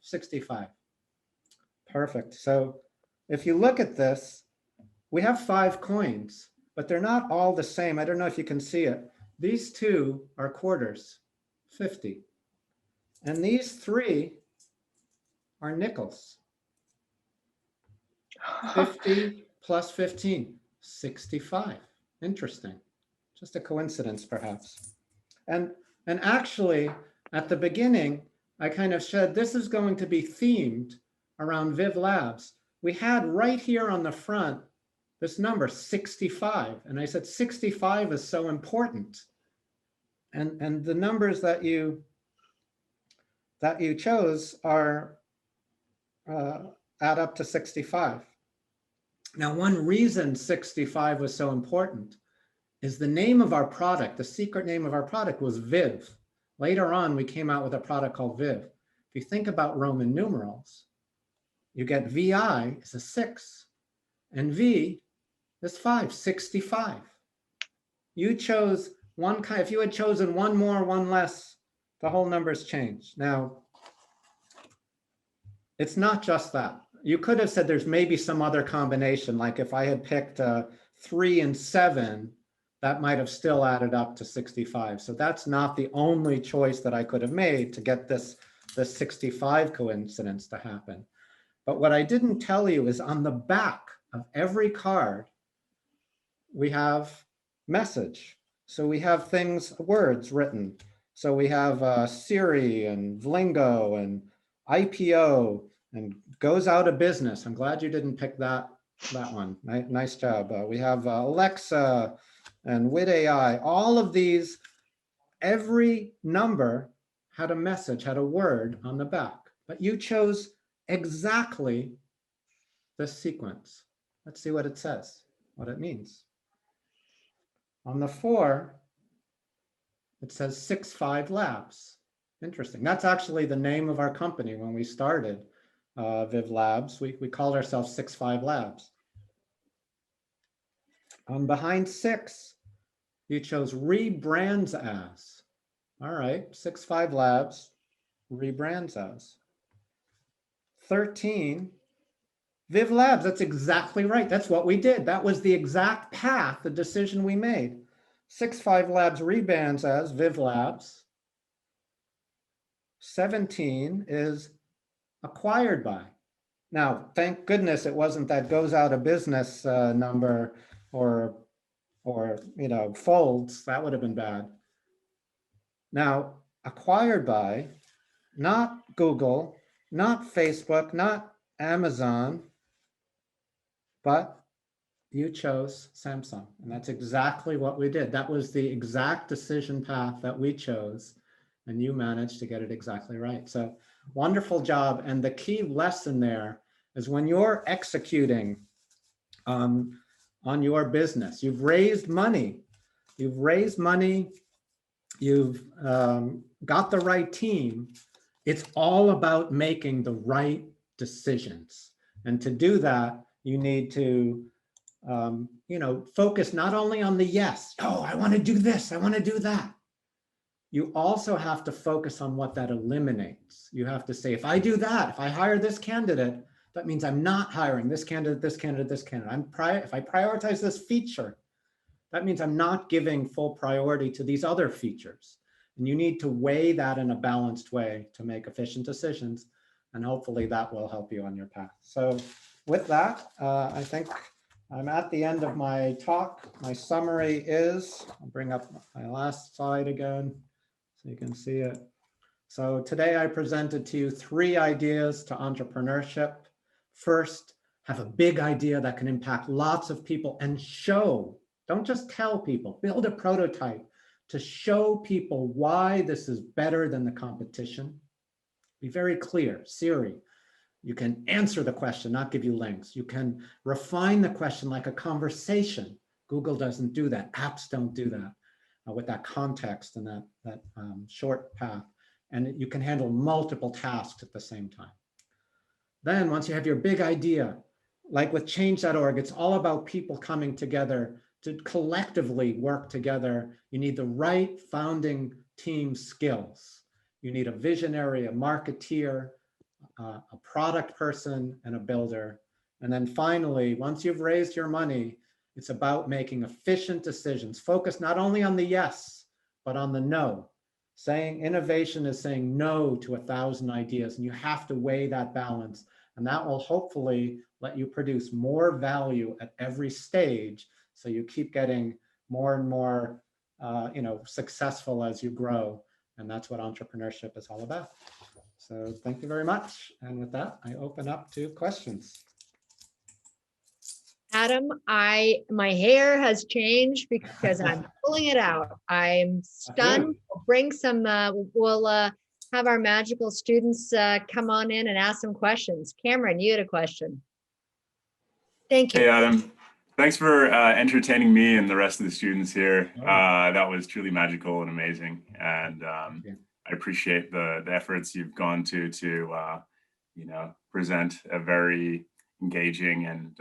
65. Perfect. So if you look at this, we have 5 coins, but they're not all the same. I don't know if you can see it. These 2 are quarters, 50. And these 3 are nickels. 50 plus 15, 65. Interesting. Just a coincidence, perhaps. And actually, at the beginning, I kind of said this is going to be themed around Viv Labs. We had right here on the front this number 65, and I said 65 is so important. And the numbers that you chose are add up to 65. Now, one reason 65 was so important is the name of our product. The secret name of our product was Viv. Later on, we came out with a product called Viv. If you think about Roman numerals, you get VI is a 6 and V is 5, 65. You chose one kind, if you had chosen one more, one less, the whole numbers change. Now, it's not just that. You could have said there's maybe some other combination, like if I had picked 3 and 7, that might have still added up to 65. So that's not the only choice that I could have made to get this 65 coincidence to happen. But what I didn't tell you is on the back of every card, we have message. So we have things, words written. So we have Siri and Vlingo and IPO and goes out of business. I'm glad you didn't pick that one. Nice job. We have Alexa and Wit AI. All of these, every number had a message, had a word on the back, but you chose exactly this sequence. Let's see what it says, what it means. On the 4, it says 6-5 Labs. Interesting. That's actually the name of our company when we started Viv Labs. We called ourselves 6-5 Labs. On behind 6, you chose rebrands as. All right, 6-5 Labs, rebrands as. 13, Viv Labs, that's exactly right. That's what we did. That was the exact path, the decision we made. 6-5 Labs rebrands as Viv Labs. 17 is acquired by. Now, thank goodness it wasn't that goes out of business number or folds. That would have been bad. Now, acquired by, not Google, not Facebook, not Amazon, but you chose Samsung. And that's exactly what we did. That was the exact decision path that we chose. And you managed to get it exactly right. So wonderful job. And the key lesson there is when you're executing on your business, you've raised money, you've got the right team. It's all about making the right decisions. And to do that, you need to focus not only on the yes, oh, I want to do this, I want to do that. You also have to focus on what that eliminates. You have to say, if I do that, if I hire this candidate, that means I'm not hiring this candidate, this candidate, this candidate. If I prioritize this feature, that means I'm not giving full priority to these other features. And you need to weigh that in a balanced way to make efficient decisions. And hopefully that will help you on your path. So with that, I think I'm at the end of my talk. My summary is, I'll bring up my last slide again so you can see it. So today I presented to you 3 ideas to entrepreneurship. First, have a big idea that can impact lots of people and show, don't just tell people, build a prototype to show people why this is better than the competition. Be very clear. Siri, you can answer the question, not give you links. You can refine the question like a conversation. Google doesn't do that. Apps don't do that with that context and that short path. And you can handle multiple tasks at the same time. Then once you have your big idea, like with change.org, it's all about people coming together to collectively work together. You need the right founding team skills. You need a visionary, a marketeer, a product person, and a builder. And then finally, once you've raised your money, it's about making efficient decisions. Focus not only on the yes, but on the no. Saying innovation is saying no to 1,000 ideas, and you have to weigh that balance. And that will hopefully let you produce more value at every stage, so you keep getting more and more successful as you grow. And that's what entrepreneurship is all about. So thank you very much. And with that, I open up to questions. Adam, my hair has changed because I'm pulling it out. I'm stunned. We'll bring some, we'll have our magical students come on in and ask some questions. Cameron, you had a question. Thank you. Hey, Adam. Thanks for entertaining me and the rest of the students here. That was truly magical and amazing. And I appreciate the efforts you've gone to present a very engaging and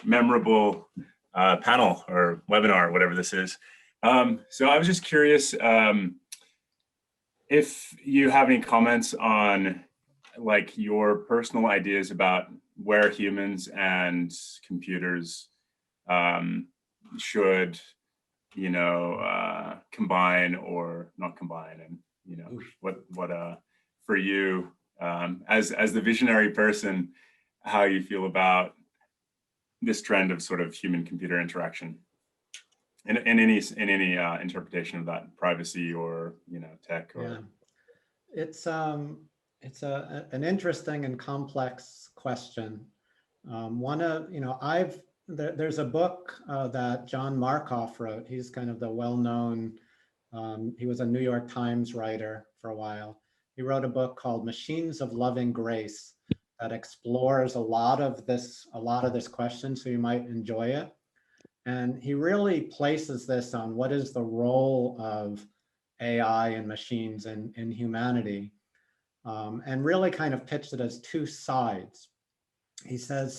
memorable panel or webinar, whatever this is. So I was just curious if you have any comments on like your personal ideas about where humans and computers should, combine or not combine, and what for you as the visionary person, how you feel about this trend of sort of human-computer interaction, in any interpretation of that, privacy or tech or. Yeah, it's an interesting and complex question. There's a book that John Markoff wrote. He's kind of the well-known. He was a New York Times writer for a while. He wrote a book called Machines of Loving Grace that explores a lot of this question, so you might enjoy it. And he really places this on what is the role of AI and machines in humanity, and really kind of pitched it as two sides. He says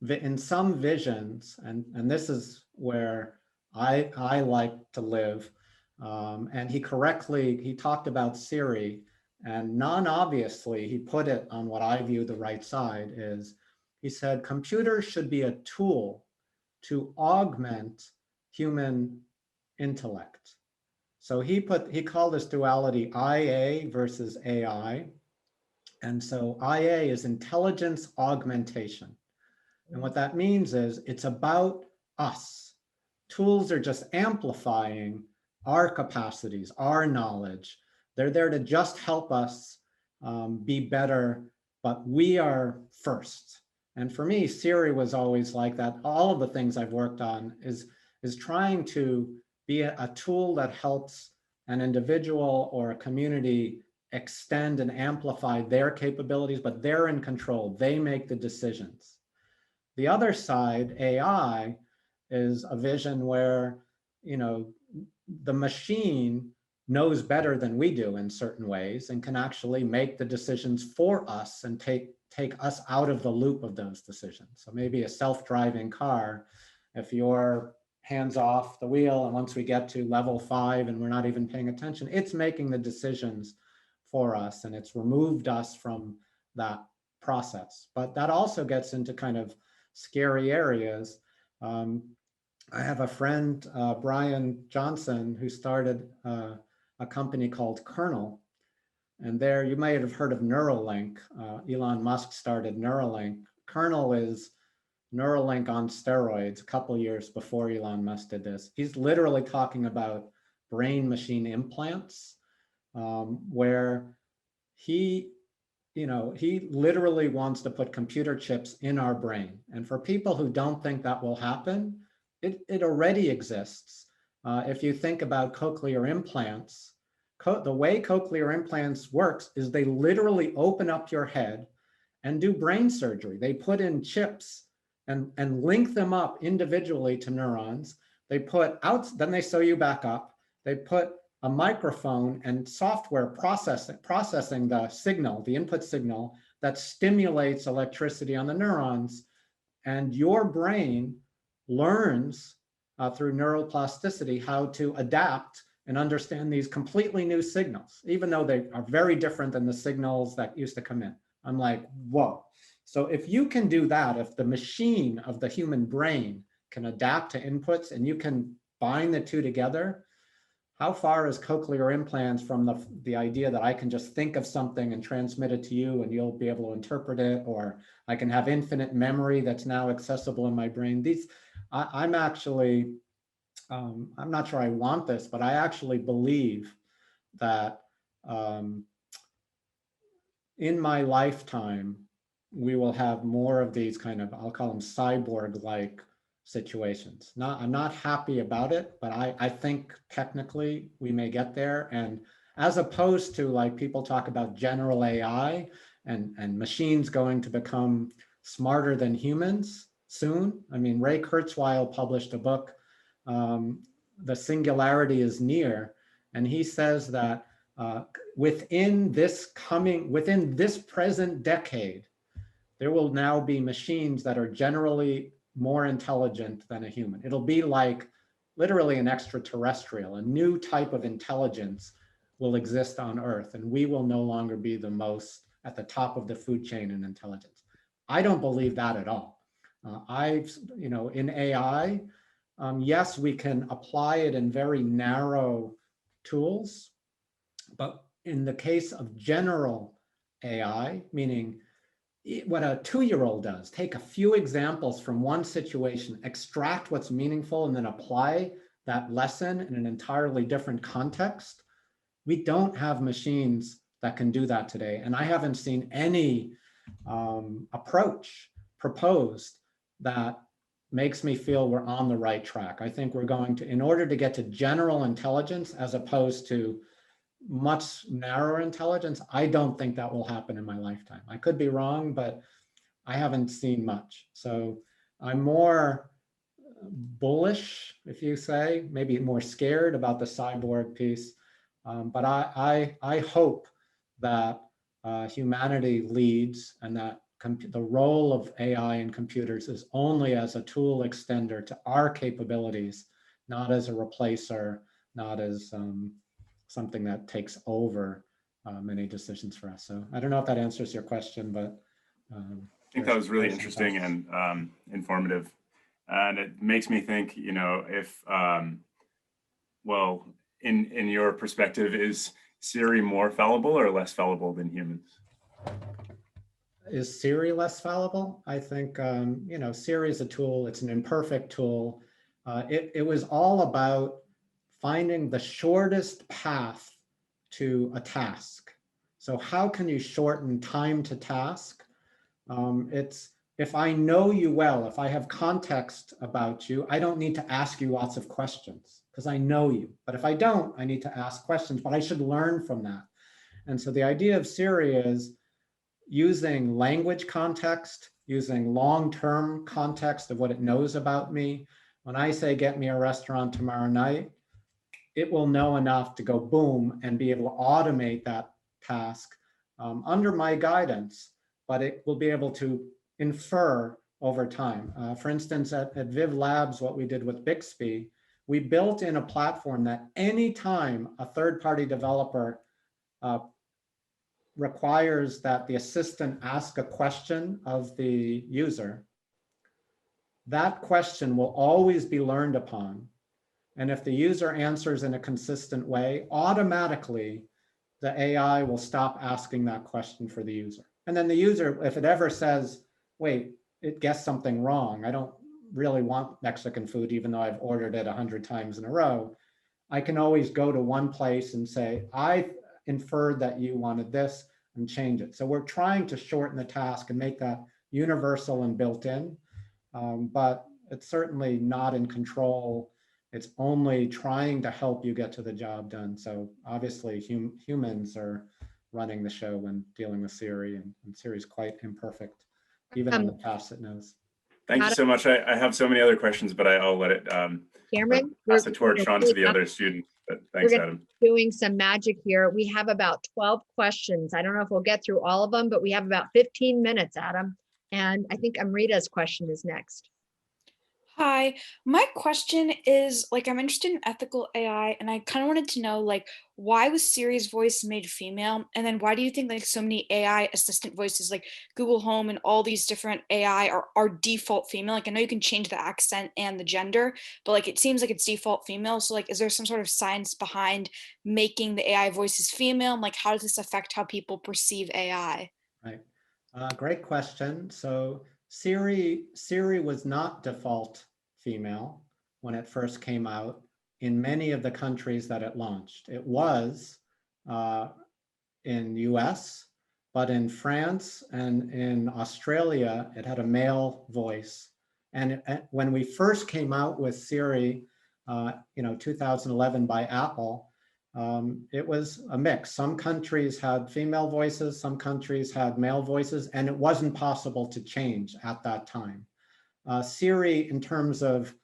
in some visions, and this is where I like to live, and he talked about Siri, and non-obviously he put it on what I view the right side is, he said, computers should be a tool to augment human intellect. So he called this duality IA versus AI. And so IA is intelligence augmentation. And what that means is it's about us. Tools are just amplifying our capacities, our knowledge. They're there to just help us be better, but we are first. And for me, Siri was always like that. All of the things I've worked on is trying to be a tool that helps an individual or a community extend and amplify their capabilities, but they're in control. They make the decisions. The other side, AI, is a vision where, the machine knows better than we do in certain ways and can actually make the decisions for us and take us out of the loop of those decisions. So maybe a self-driving car, if you're hands off the wheel, and once we get to level 5 and we're not even paying attention, it's making the decisions for us and it's removed us from that process. But that also gets into kind of scary areas. I have a friend, Brian Johnson, who started a company called Kernel. And there, you might have heard of Neuralink. Elon Musk started Neuralink. Kernel is Neuralink on steroids a couple years before Elon Musk did this. He's literally talking about brain machine implants, where he literally wants to put computer chips in our brain. And for people who don't think that will happen, it already exists. If you think about cochlear implants, the way cochlear implants works is they literally open up your head and do brain surgery. They put in chips and link them up individually to neurons. They put out, then they sew you back up. They put a microphone and software processing the signal, the input signal that stimulates electricity on the neurons. And your brain learns through neuroplasticity how to adapt and understand these completely new signals, even though they are very different than the signals that used to come in. I'm like, whoa. So if you can do that, if the machine of the human brain can adapt to inputs and you can bind the two together, how far is cochlear implants from the idea that I can just think of something and transmit it to you and you'll be able to interpret it, or I can have infinite memory that's now accessible in my brain? I'm actually, I'm not sure I want this, but I actually believe that in my lifetime, we will have more of these kind of, I'll call them cyborg-like situations. I'm not happy about it, but I think technically we may get there. And as opposed to, like, people talk about general AI and machines going to become smarter than humans soon. I mean, Ray Kurzweil published a book, The Singularity is Near, And he says that within this present decade, there will now be machines that are generally more intelligent than a human. It'll be like literally an extraterrestrial, a new type of intelligence will exist on Earth, and we will no longer be the most at the top of the food chain in intelligence. I don't believe that at all. In AI, yes, we can apply it in very narrow tools, but in the case of general AI, meaning what a 2-year-old does, take a few examples from one situation, extract what's meaningful, and then apply that lesson in an entirely different context. We don't have machines that can do that today. And I haven't seen any approach proposed that makes me feel we're on the right track. I think we're going to, in order to get to general intelligence as opposed to much narrower intelligence, I don't think that will happen in my lifetime. I could be wrong, but I haven't seen much. So I'm more bullish, if you say, maybe more scared about the cyborg piece. But I hope that humanity leads, and that the role of AI and computers is only as a tool extender to our capabilities, not as a replacer, not as something that takes over many decisions for us. So I don't know if that answers your question, but I think that was really interesting and informative. And it makes me think, if, well, in your perspective, is Siri more fallible or less fallible than humans? Is Siri less fallible? I think, Siri is a tool. It's an imperfect tool. It was all about finding the shortest path to a task. So how can you shorten time to task? It's, if I know you well, if I have context about you, I don't need to ask you lots of questions because I know you. But if I don't, I need to ask questions, but I should learn from that. And so the idea of Siri is using language context, using long-term context of what it knows about me. When I say, get me a restaurant tomorrow night, it will know enough to go boom and be able to automate that task under my guidance, but it will be able to infer over time. For instance, at Viv Labs, what we did with Bixby, we built in a platform that anytime a third-party developer requires that the assistant ask a question of the user, that question will always be learned upon. And if the user answers in a consistent way, automatically the AI will stop asking that question for the user. And then the user, if it ever says, wait, it guessed something wrong, I don't really want Mexican food, even though I've ordered it 100 times in a row, I can always go to one place and say, I inferred that you wanted this, and change it. So we're trying to shorten the task and make that universal and built in, but it's certainly not in control. It's only trying to help you get to the job done. So obviously humans are running the show when dealing with Siri, and Siri is quite imperfect, even on the tasks it knows. Thank you so much. I have so many other questions, but I'll let it Cameron, pass the torch on to the other students. But thanks, Adam. Doing some magic here. We have about 12 questions. I don't know if we'll get through all of them, but we have about 15 minutes, Adam. And I think Amrita's question is next. Hi, my question is, I'm interested in ethical AI, and I kind of wanted to know, why was Siri's voice made female? And then why do you think so many AI assistant voices like Google Home and all these different AI are default female? I know you can change the accent and the gender, but it seems like it's default female. So is there some sort of science behind making the AI voices female? And how does this affect how people perceive AI? Right, great question. So Siri was not default female when it first came out in many of the countries that it launched. It was in US, but in France and in Australia, it had a male voice. And when we first came out with Siri, 2011 by Apple, it was a mix. Some countries had female voices, some countries had male voices, and it wasn't possible to change at that time. Siri, in terms of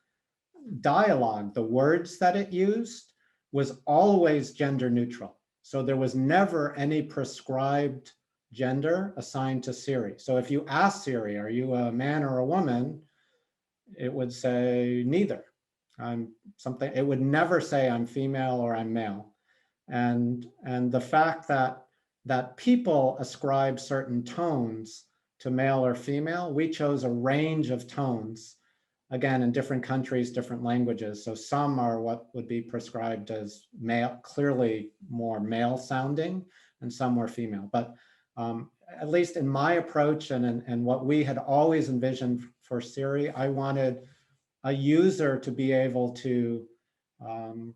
dialogue, the words that it used, was always gender neutral. So there was never any prescribed gender assigned to Siri. So if you ask Siri, are you a man or a woman? It would say neither. It would never say I'm female or I'm male. And the fact that people ascribe certain tones to male or female, we chose a range of tones, again, in different countries, different languages. So some are what would be prescribed as male, clearly more male sounding, and some were female. But at least in my approach and what we had always envisioned for Siri, I wanted a user to be able to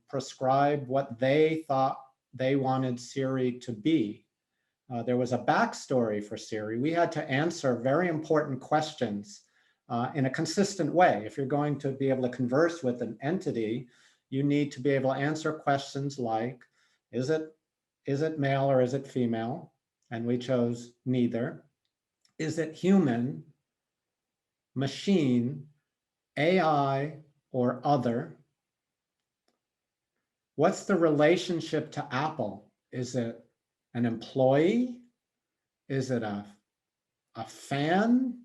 prescribe what they thought they wanted Siri to be. There was a backstory for Siri. We had to answer very important questions in a consistent way. If you're going to be able to converse with an entity, you need to be able to answer questions like, is it male or is it female? And we chose neither. Is it human, machine, AI, or other? What's the relationship to Apple? Is it an employee? Is it a fan?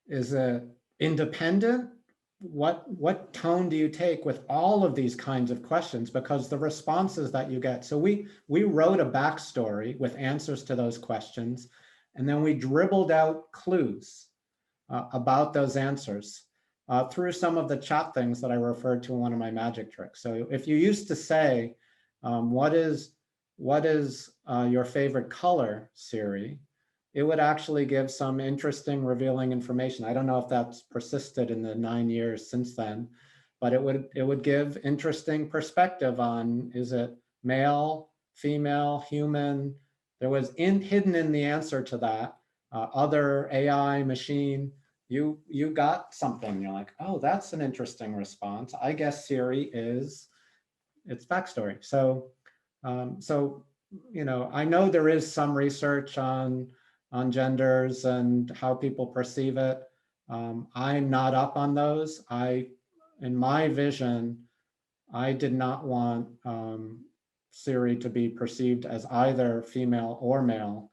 Is it independent? What tone do you take with all of these kinds of questions? Because the responses that you get, so we wrote a backstory with answers to those questions, and then we dribbled out clues about those answers through some of the chat things that I referred to in one of my magic tricks. So if you used to say, what is your favorite color, Siri? It would actually give some interesting, revealing information. I don't know if that's persisted in the 9 years since then, but it would give interesting perspective on, is it male, female, human? There was hidden in the answer to that, other, AI, machine. You got something. You're like, oh, that's an interesting response. I guess Siri is its backstory. So I know there is some research on genders and how people perceive it. I'm not up on those. In my vision, I did not want Siri to be perceived as either female or male.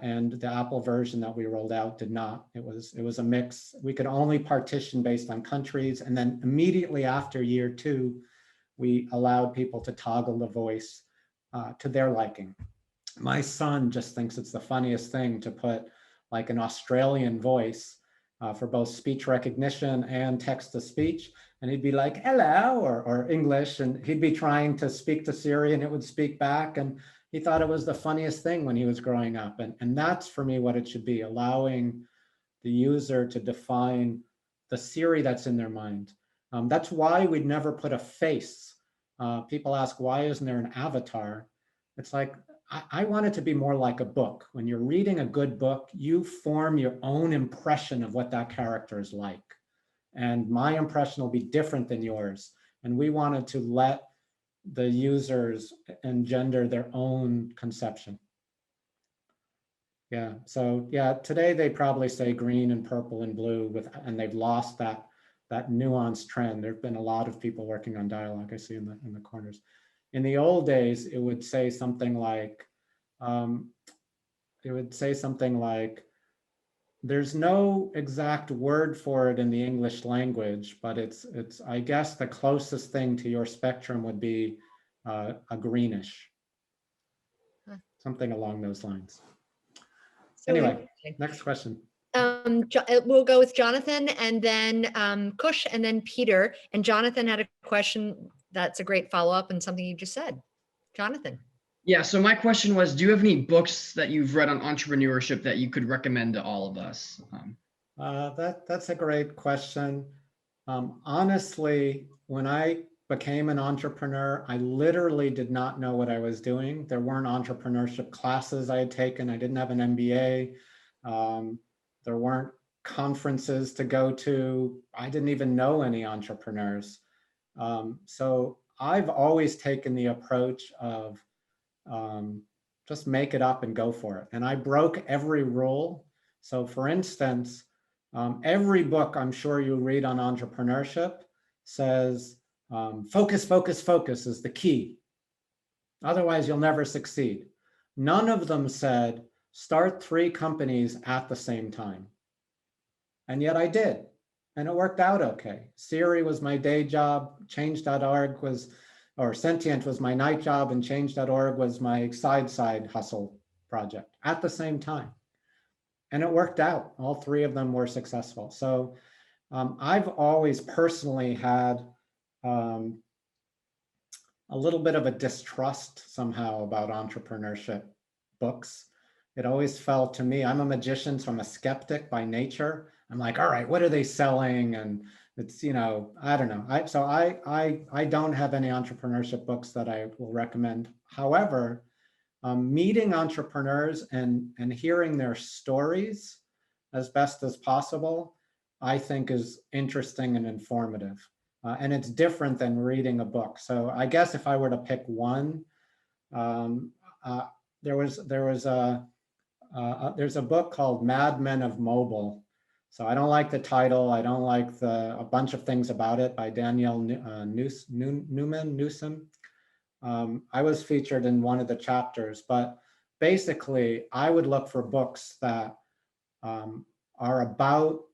And the Apple version that we rolled out did not. It was a mix. We could only partition based on countries. And then immediately after year 2, we allowed people to toggle the voice to their liking. My son just thinks it's the funniest thing to put like an Australian voice for both speech recognition and text to speech. And he'd be like, hello, or English. And he'd be trying to speak to Siri and it would speak back. And he thought it was the funniest thing when he was growing up. And that's for me what it should be, allowing the user to define the Siri that's in their mind. That's why we'd never put a face. People ask, why isn't there an avatar? It's like, I want it to be more like a book. When you're reading a good book, you form your own impression of what that character is like. And my impression will be different than yours. And we wanted to let the users engender their own conception. Yeah, so yeah, today they probably say green and purple and blue and they've lost that nuanced trend. There've been a lot of people working on dialogue, I see in the corners. In the old days, it would say something like, there's no exact word for it in the English language, but it's I guess the closest thing to your spectrum would be a greenish, something along those lines. So Anyway, next question. We'll go with Jonathan and then Kush and then Peter. And Jonathan had a question that's a great follow-up and something you just said. Jonathan. Yeah, so my question was, do you have any books that you've read on entrepreneurship that you could recommend to all of us? That's a great question. Honestly, when I became an entrepreneur, I literally did not know what I was doing. There weren't entrepreneurship classes I had taken. I didn't have an MBA. There weren't conferences to go to. I didn't even know any entrepreneurs. So I've always taken the approach of just make it up and go for it. And I broke every rule. So for instance, every book I'm sure you read on entrepreneurship says Focus, focus, focus is the key. Otherwise, you'll never succeed. None of them said, start 3 companies at the same time. And yet I did. And it worked out okay. Siri was my day job. Change.org was, or Sentient was my night job, and Change.org was my side hustle project at the same time. And it worked out. All 3 of them were successful. So I've always personally had a little bit of a distrust somehow about entrepreneurship books. It always felt to me, I'm a magician, so I'm a skeptic by nature. I'm like, all right, what are they selling? And it's, you know, I don't know. I don't have any entrepreneurship books that I will recommend. However, meeting entrepreneurs and hearing their stories as best as possible, I think is interesting and informative. And it's different than reading a book. So I guess if I were to pick one, there's a book called Mad Men of Mobile. So I don't like the title. I don't like a bunch of things about it, by Danielle Newsom. I was featured in one of the chapters, but basically I would look for books that are about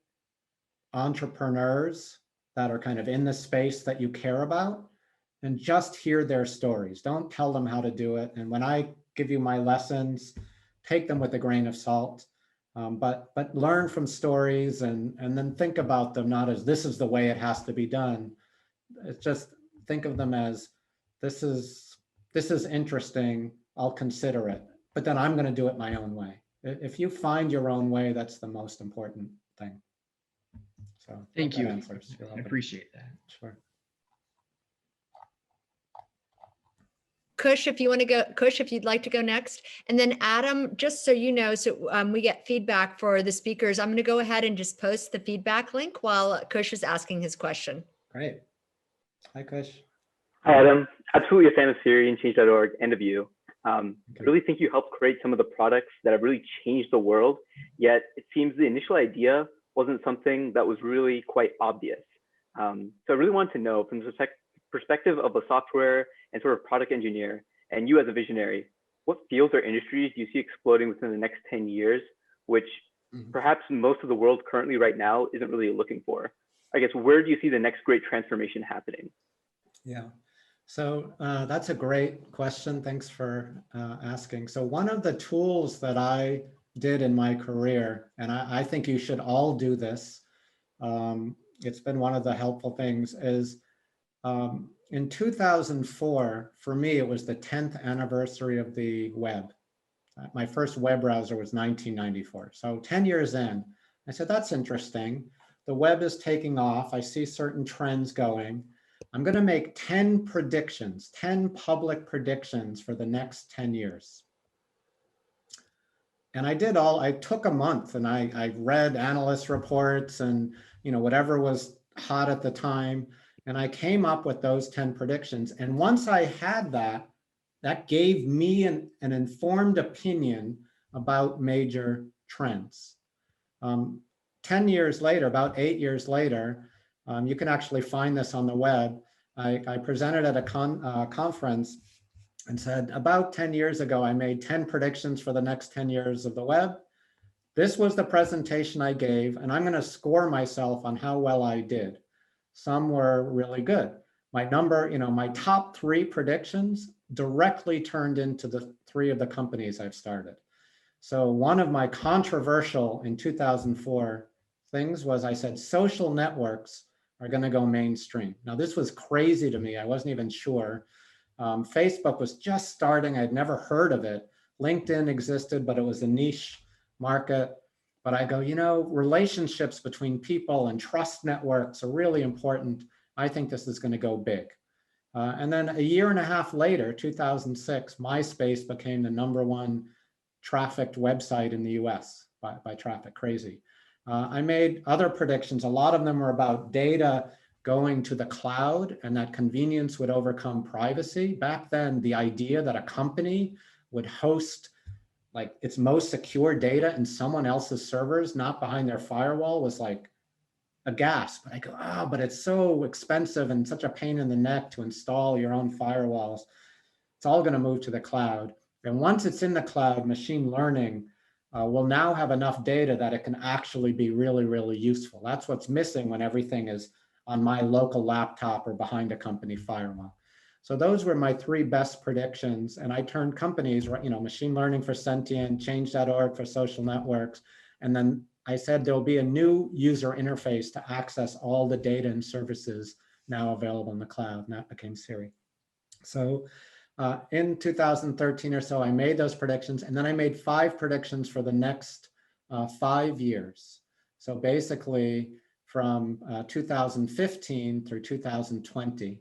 entrepreneurs that are kind of in the space that you care about, and just hear their stories. Don't tell them how to do it. And when I give you my lessons, take them with a grain of salt, but learn from stories, and then think about them not as this is the way it has to be done. It's just think of them as this is interesting, I'll consider it, but then I'm going to do it my own way. If you find your own way, that's the most important thing. So Thank you. Answers. I appreciate that. Sure. Kush, if you want to go, Kush, if you'd like to go next. And then Adam, just so you know, so we get feedback for the speakers, I'm going to go ahead and just post the feedback link while Kush is asking his question. Great. Hi, Kush. Hi, Adam. Absolutely a fan of Siri and Change.org and of you. I Okay. really think you helped create some of the products that have really changed the world, yet it seems the initial idea wasn't something that was really quite obvious. So I really want to know, from the perspective of a software and sort of product engineer, and you as a visionary, what fields or industries do you see exploding within the next 10 years, which perhaps most of the world currently right now isn't really looking for? I guess, where do you see the next great transformation happening? Yeah, so that's a great question. Thanks for asking. So one of the tools that I did in my career, and I think you should all do this, it's been one of the helpful things, is in 2004, for me, it was the 10th anniversary of the web. My first web browser was 1994. So 10 years in, I said, that's interesting. The web is taking off. I see certain trends going. I'm going to make 10 predictions, 10 public predictions for the next 10 years. And I took a month and I read analyst reports and, you know, whatever was hot at the time. And I came up with those 10 predictions. And once I had that, that gave me an informed opinion about major trends. 10 years later, about 8 years later, you can actually find this on the web. I presented at a conference and said, about 10 years ago, I made 10 predictions for the next 10 years of the web. This was the presentation I gave, and I'm going to score myself on how well I did. Some were really good. My my top 3 predictions directly turned into the 3 of the companies I've started. So one of my controversial in 2004 things was I said, social networks are going to go mainstream. Now, this was crazy to me. I wasn't even sure. Facebook was just starting. I'd never heard of it. LinkedIn existed, but it was a niche market. But I go, relationships between people and trust networks are really important. I think this is going to go big. And then a year and a half later, 2006, MySpace became the #1 trafficked website in the US by traffic, crazy. I made other predictions. A lot of them were about data going to the cloud and that convenience would overcome privacy. Back then, the idea that a company would host like its most secure data in someone else's servers, not behind their firewall, was like aghast. But I go, oh, but it's so expensive and such a pain in the neck to install your own firewalls. It's all going to move to the cloud. And once it's in the cloud, machine learning will now have enough data that it can actually be really, really useful. That's what's missing when everything is on my local laptop or behind a company firewall. So those were my 3 best predictions. And I turned companies, machine learning for sentient, change.org for social networks. And then I said there'll be a new user interface to access all the data and services now available in the cloud. And that became Siri. So in 2013 or so, I made those predictions. And then I made 5 predictions for the next 5 years. So basically from 2015 through 2020.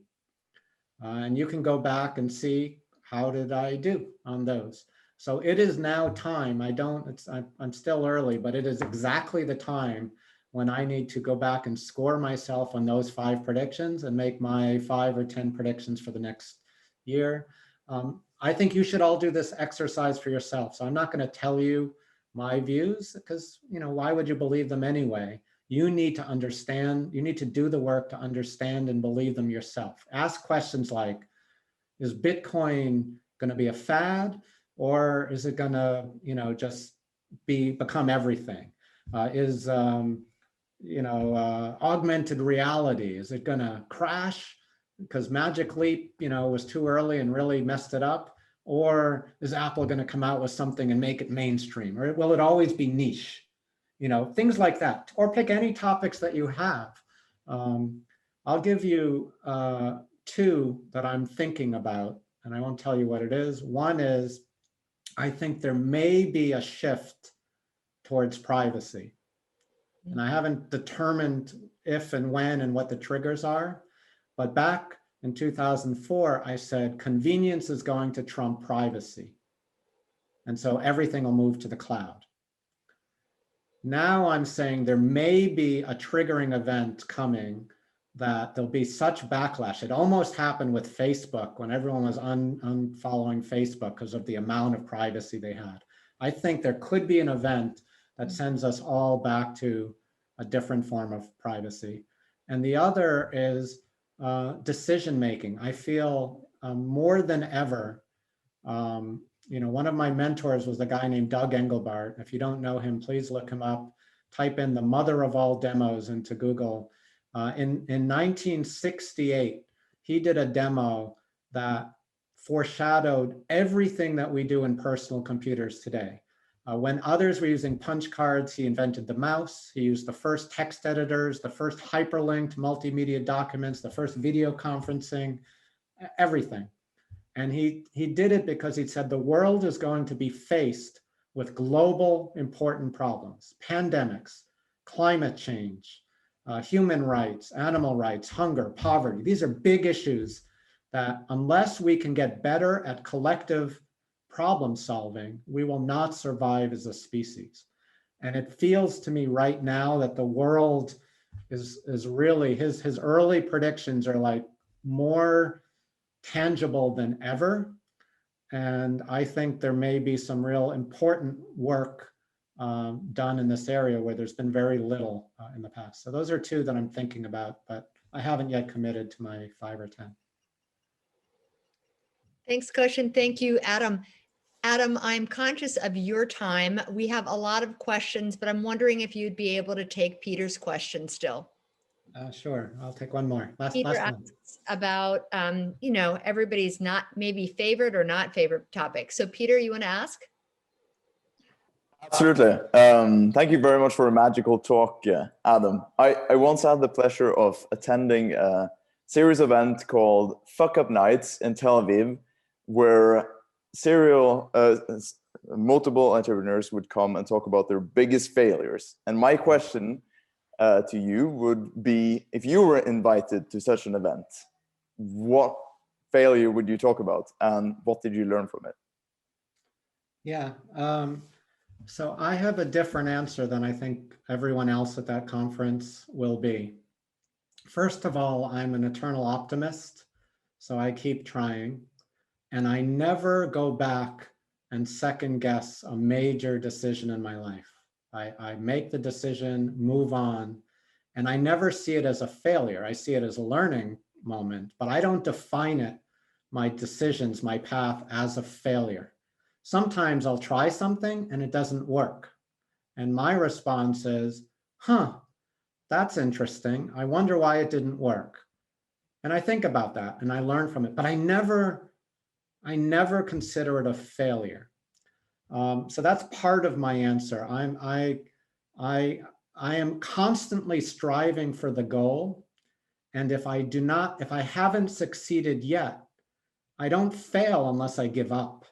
And you can go back and see how did I do on those. So it is now time. I'm still early, but it is exactly the time when I need to go back and score myself on those 5 predictions and make my 5 or 10 predictions for the next year. I think you should all do this exercise for yourself. So I'm not going to tell you my views because, why would you believe them anyway? You need to understand, you need to do the work to understand and believe them yourself. Ask questions like, is Bitcoin going to be a fad, or is it going to, just become everything? Is augmented reality, is it going to crash because Magic Leap, was too early and really messed it up? Or is Apple going to come out with something and make it mainstream? Or will it always be niche? Things like that, or pick any topics that you have. I'll give you 2 that I'm thinking about, and I won't tell you what it is. One is, I think there may be a shift towards privacy. And I haven't determined if and when and what the triggers are, but back in 2004, I said convenience is going to trump privacy. And so everything will move to the cloud. Now I'm saying there may be a triggering event coming that there'll be such backlash. It almost happened with Facebook when everyone was unfollowing Facebook because of the amount of privacy they had. I think there could be an event that sends us all back to a different form of privacy. And the other is decision-making. I feel more than ever, one of my mentors was a guy named Doug Engelbart. If you don't know him, please look him up. Type in the mother of all demos into Google. In 1968, he did a demo that foreshadowed everything that we do in personal computers today. When others were using punch cards, he invented the mouse. He used the first text editors, the first hyperlinked multimedia documents, the first video conferencing, everything. And he did it because he said the world is going to be faced with global important problems, pandemics, climate change, human rights, animal rights, hunger, poverty. These are big issues that unless we can get better at collective problem solving, we will not survive as a species. And it feels to me right now that the world is really, his early predictions are like more tangible than ever. And I think there may be some real important work done in this area where there's been very little in the past. So those are 2 that I'm thinking about, but I haven't yet committed to my 5 or 10. Thanks, Koshin. Thank you, Adam. Adam, I'm conscious of your time. We have a lot of questions, but I'm wondering if you'd be able to take Peter's question still. Sure, I'll take one more. Last Peter one. asks about, everybody's not maybe favorite or not favorite topic. So Peter, you want to ask? Absolutely. Thank you very much for a magical talk, Adam. I once had the pleasure of attending a series event called Fuck Up Nights in Tel Aviv, where multiple entrepreneurs would come and talk about their biggest failures. And my question to you would be, if you were invited to such an event, what failure would you talk about and what did you learn from it? Yeah, so I have a different answer than I think everyone else at that conference will be. First of all, I'm an eternal optimist, so I keep trying. And I never go back and second guess a major decision in my life. I make the decision, move on. And I never see it as a failure. I see it as a learning moment, but I don't define it, my decisions, my path, as a failure. Sometimes I'll try something and it doesn't work. And my response is, huh, that's interesting. I wonder why it didn't work. And I think about that and I learn from it, but I never consider it a failure. So that's part of my answer. I am constantly striving for the goal. And if I haven't succeeded yet, I don't fail unless I give up,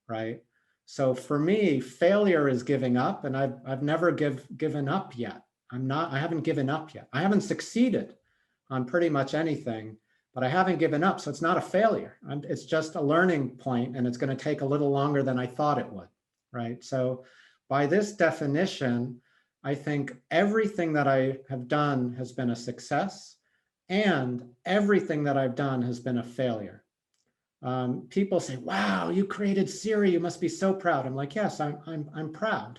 right? So for me, failure is giving up, and I've never given up yet. I haven't given up yet. I haven't succeeded on pretty much anything, but I haven't given up. So it's not a failure. It's just a learning point, and it's going to take a little longer than I thought it would, right? So by this definition, I think everything that I have done has been a success, and everything that I've done has been a failure. People say, wow, you created Siri, you must be so proud. I'm like, yes, I'm proud.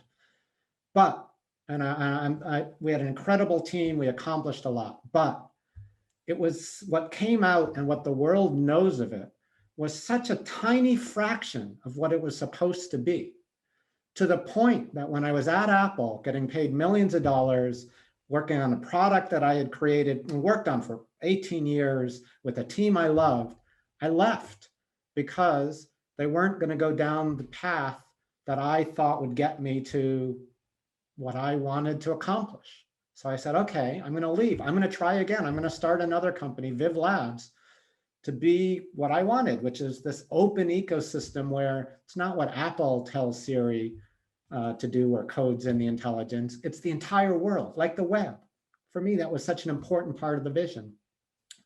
But, we had an incredible team, we accomplished a lot, but it was what came out and what the world knows of it was such a tiny fraction of what it was supposed to be, to the point that when I was at Apple getting paid millions of dollars, working on a product that I had created and worked on for 18 years with a team I loved, I left because they weren't going to go down the path that I thought would get me to what I wanted to accomplish. So I said, okay, I'm going to leave. I'm going to try again. I'm going to start another company, Viv Labs, to be what I wanted, which is this open ecosystem where it's not what Apple tells Siri to do or codes in the intelligence. It's the entire world, like the web. For me, that was such an important part of the vision.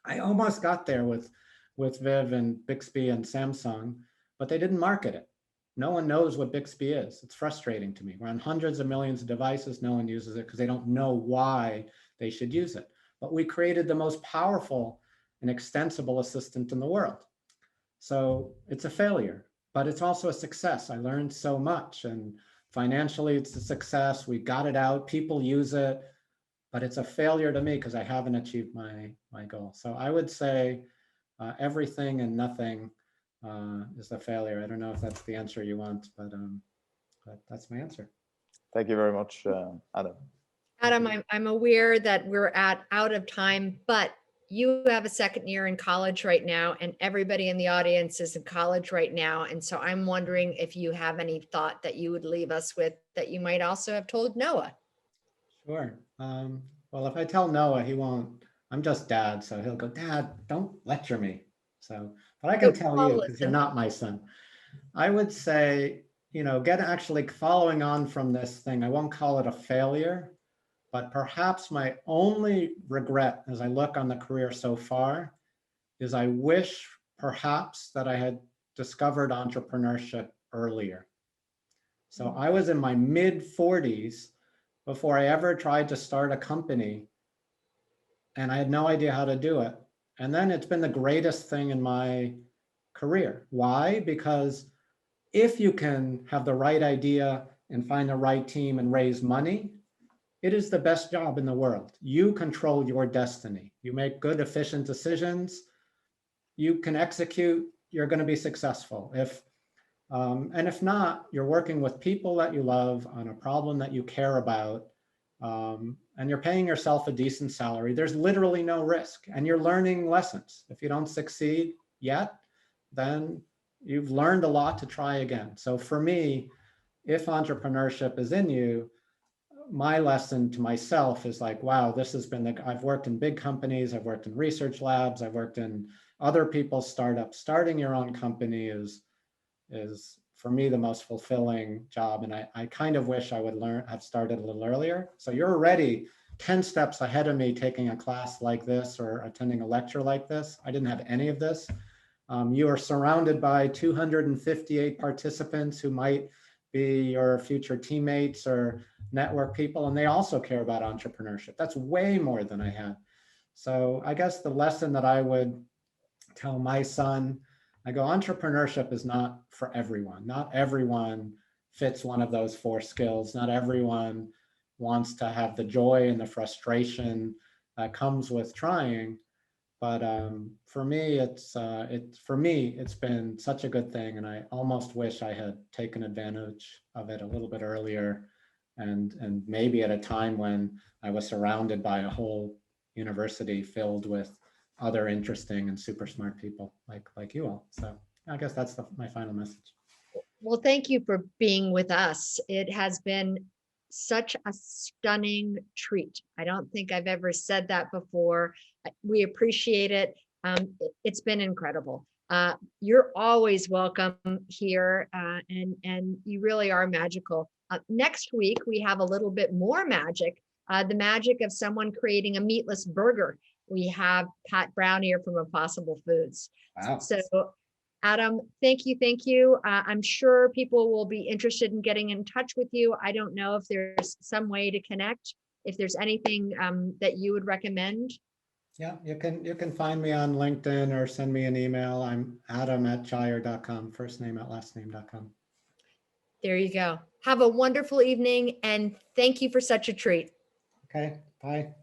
I almost got there with Viv and Bixby and Samsung, but they didn't market it. No one knows what Bixby is. It's frustrating to me. We're on hundreds of millions of devices. No one uses it because they don't know why they should use it. But we created the most powerful and extensible assistant in the world. So it's a failure, but it's also a success. I learned so much, and financially it's a success. We got it out, people use it, but it's a failure to me because I haven't achieved my goal. So I would say everything and nothing is a failure. I don't know if that's the answer you want, but that's my answer. Thank you very much, Adam. Adam, I'm aware that we're out of time, but you have a second year in college right now, and everybody in the audience is in college right now. And so I'm wondering if you have any thought that you would leave us with that you might also have told Noah. Sure. Well, if I tell Noah, he won't. I'm just dad, so he'll go, Dad, don't lecture me. So, but I can tell you because you're not my son. I would say, actually following on from this thing, I won't call it a failure, but perhaps my only regret as I look on the career so far is I wish perhaps that I had discovered entrepreneurship earlier. So I was in my mid 40s before I ever tried to start a company, and I had no idea how to do it. And then it's been the greatest thing in my career. Why? Because if you can have the right idea and find the right team and raise money, it is the best job in the world. You control your destiny. You make good, efficient decisions. You can execute, you're going to be successful. And if not, you're working with people that you love on a problem that you care about, and you're paying yourself a decent salary. There's literally no risk, and you're learning lessons. If you don't succeed yet, then you've learned a lot to try again. So for me, if entrepreneurship is in you, my lesson to myself is like, wow, this has been I've worked in big companies, I've worked in research labs, I've worked in other people's startups. Starting your own company is for me the most fulfilling job. And I kind of wish I would have started a little earlier. So you're already 10 steps ahead of me taking a class like this or attending a lecture like this. I didn't have any of this. You are surrounded by 258 participants who might be your future teammates or network people, and they also care about entrepreneurship. That's way more than I had. So I guess the lesson that I would tell my son, I go, entrepreneurship is not for everyone. Not everyone fits one of those 4 skills. Not everyone wants to have the joy and the frustration that comes with trying. But for me, it's been such a good thing, and I almost wish I had taken advantage of it a little bit earlier, and maybe at a time when I was surrounded by a whole university filled with other interesting and super smart people like you all. So I guess that's my final message. Well, thank you for being with us. It has been such a stunning treat. I don't think I've ever said that before. We appreciate it. It's been incredible. You're always welcome here, and you really are magical. Next week, we have a little bit more magic, the magic of someone creating a meatless burger. We have Pat Brown here from Impossible Foods. Wow. So Adam, thank you, thank you. I'm sure people will be interested in getting in touch with you. I don't know if there's some way to connect, if there's anything that you would recommend. Yeah, you can find me on LinkedIn or send me an email. I'm adam@chayer.com, first name at last name.com. There you go. Have a wonderful evening, and thank you for such a treat. Okay, bye.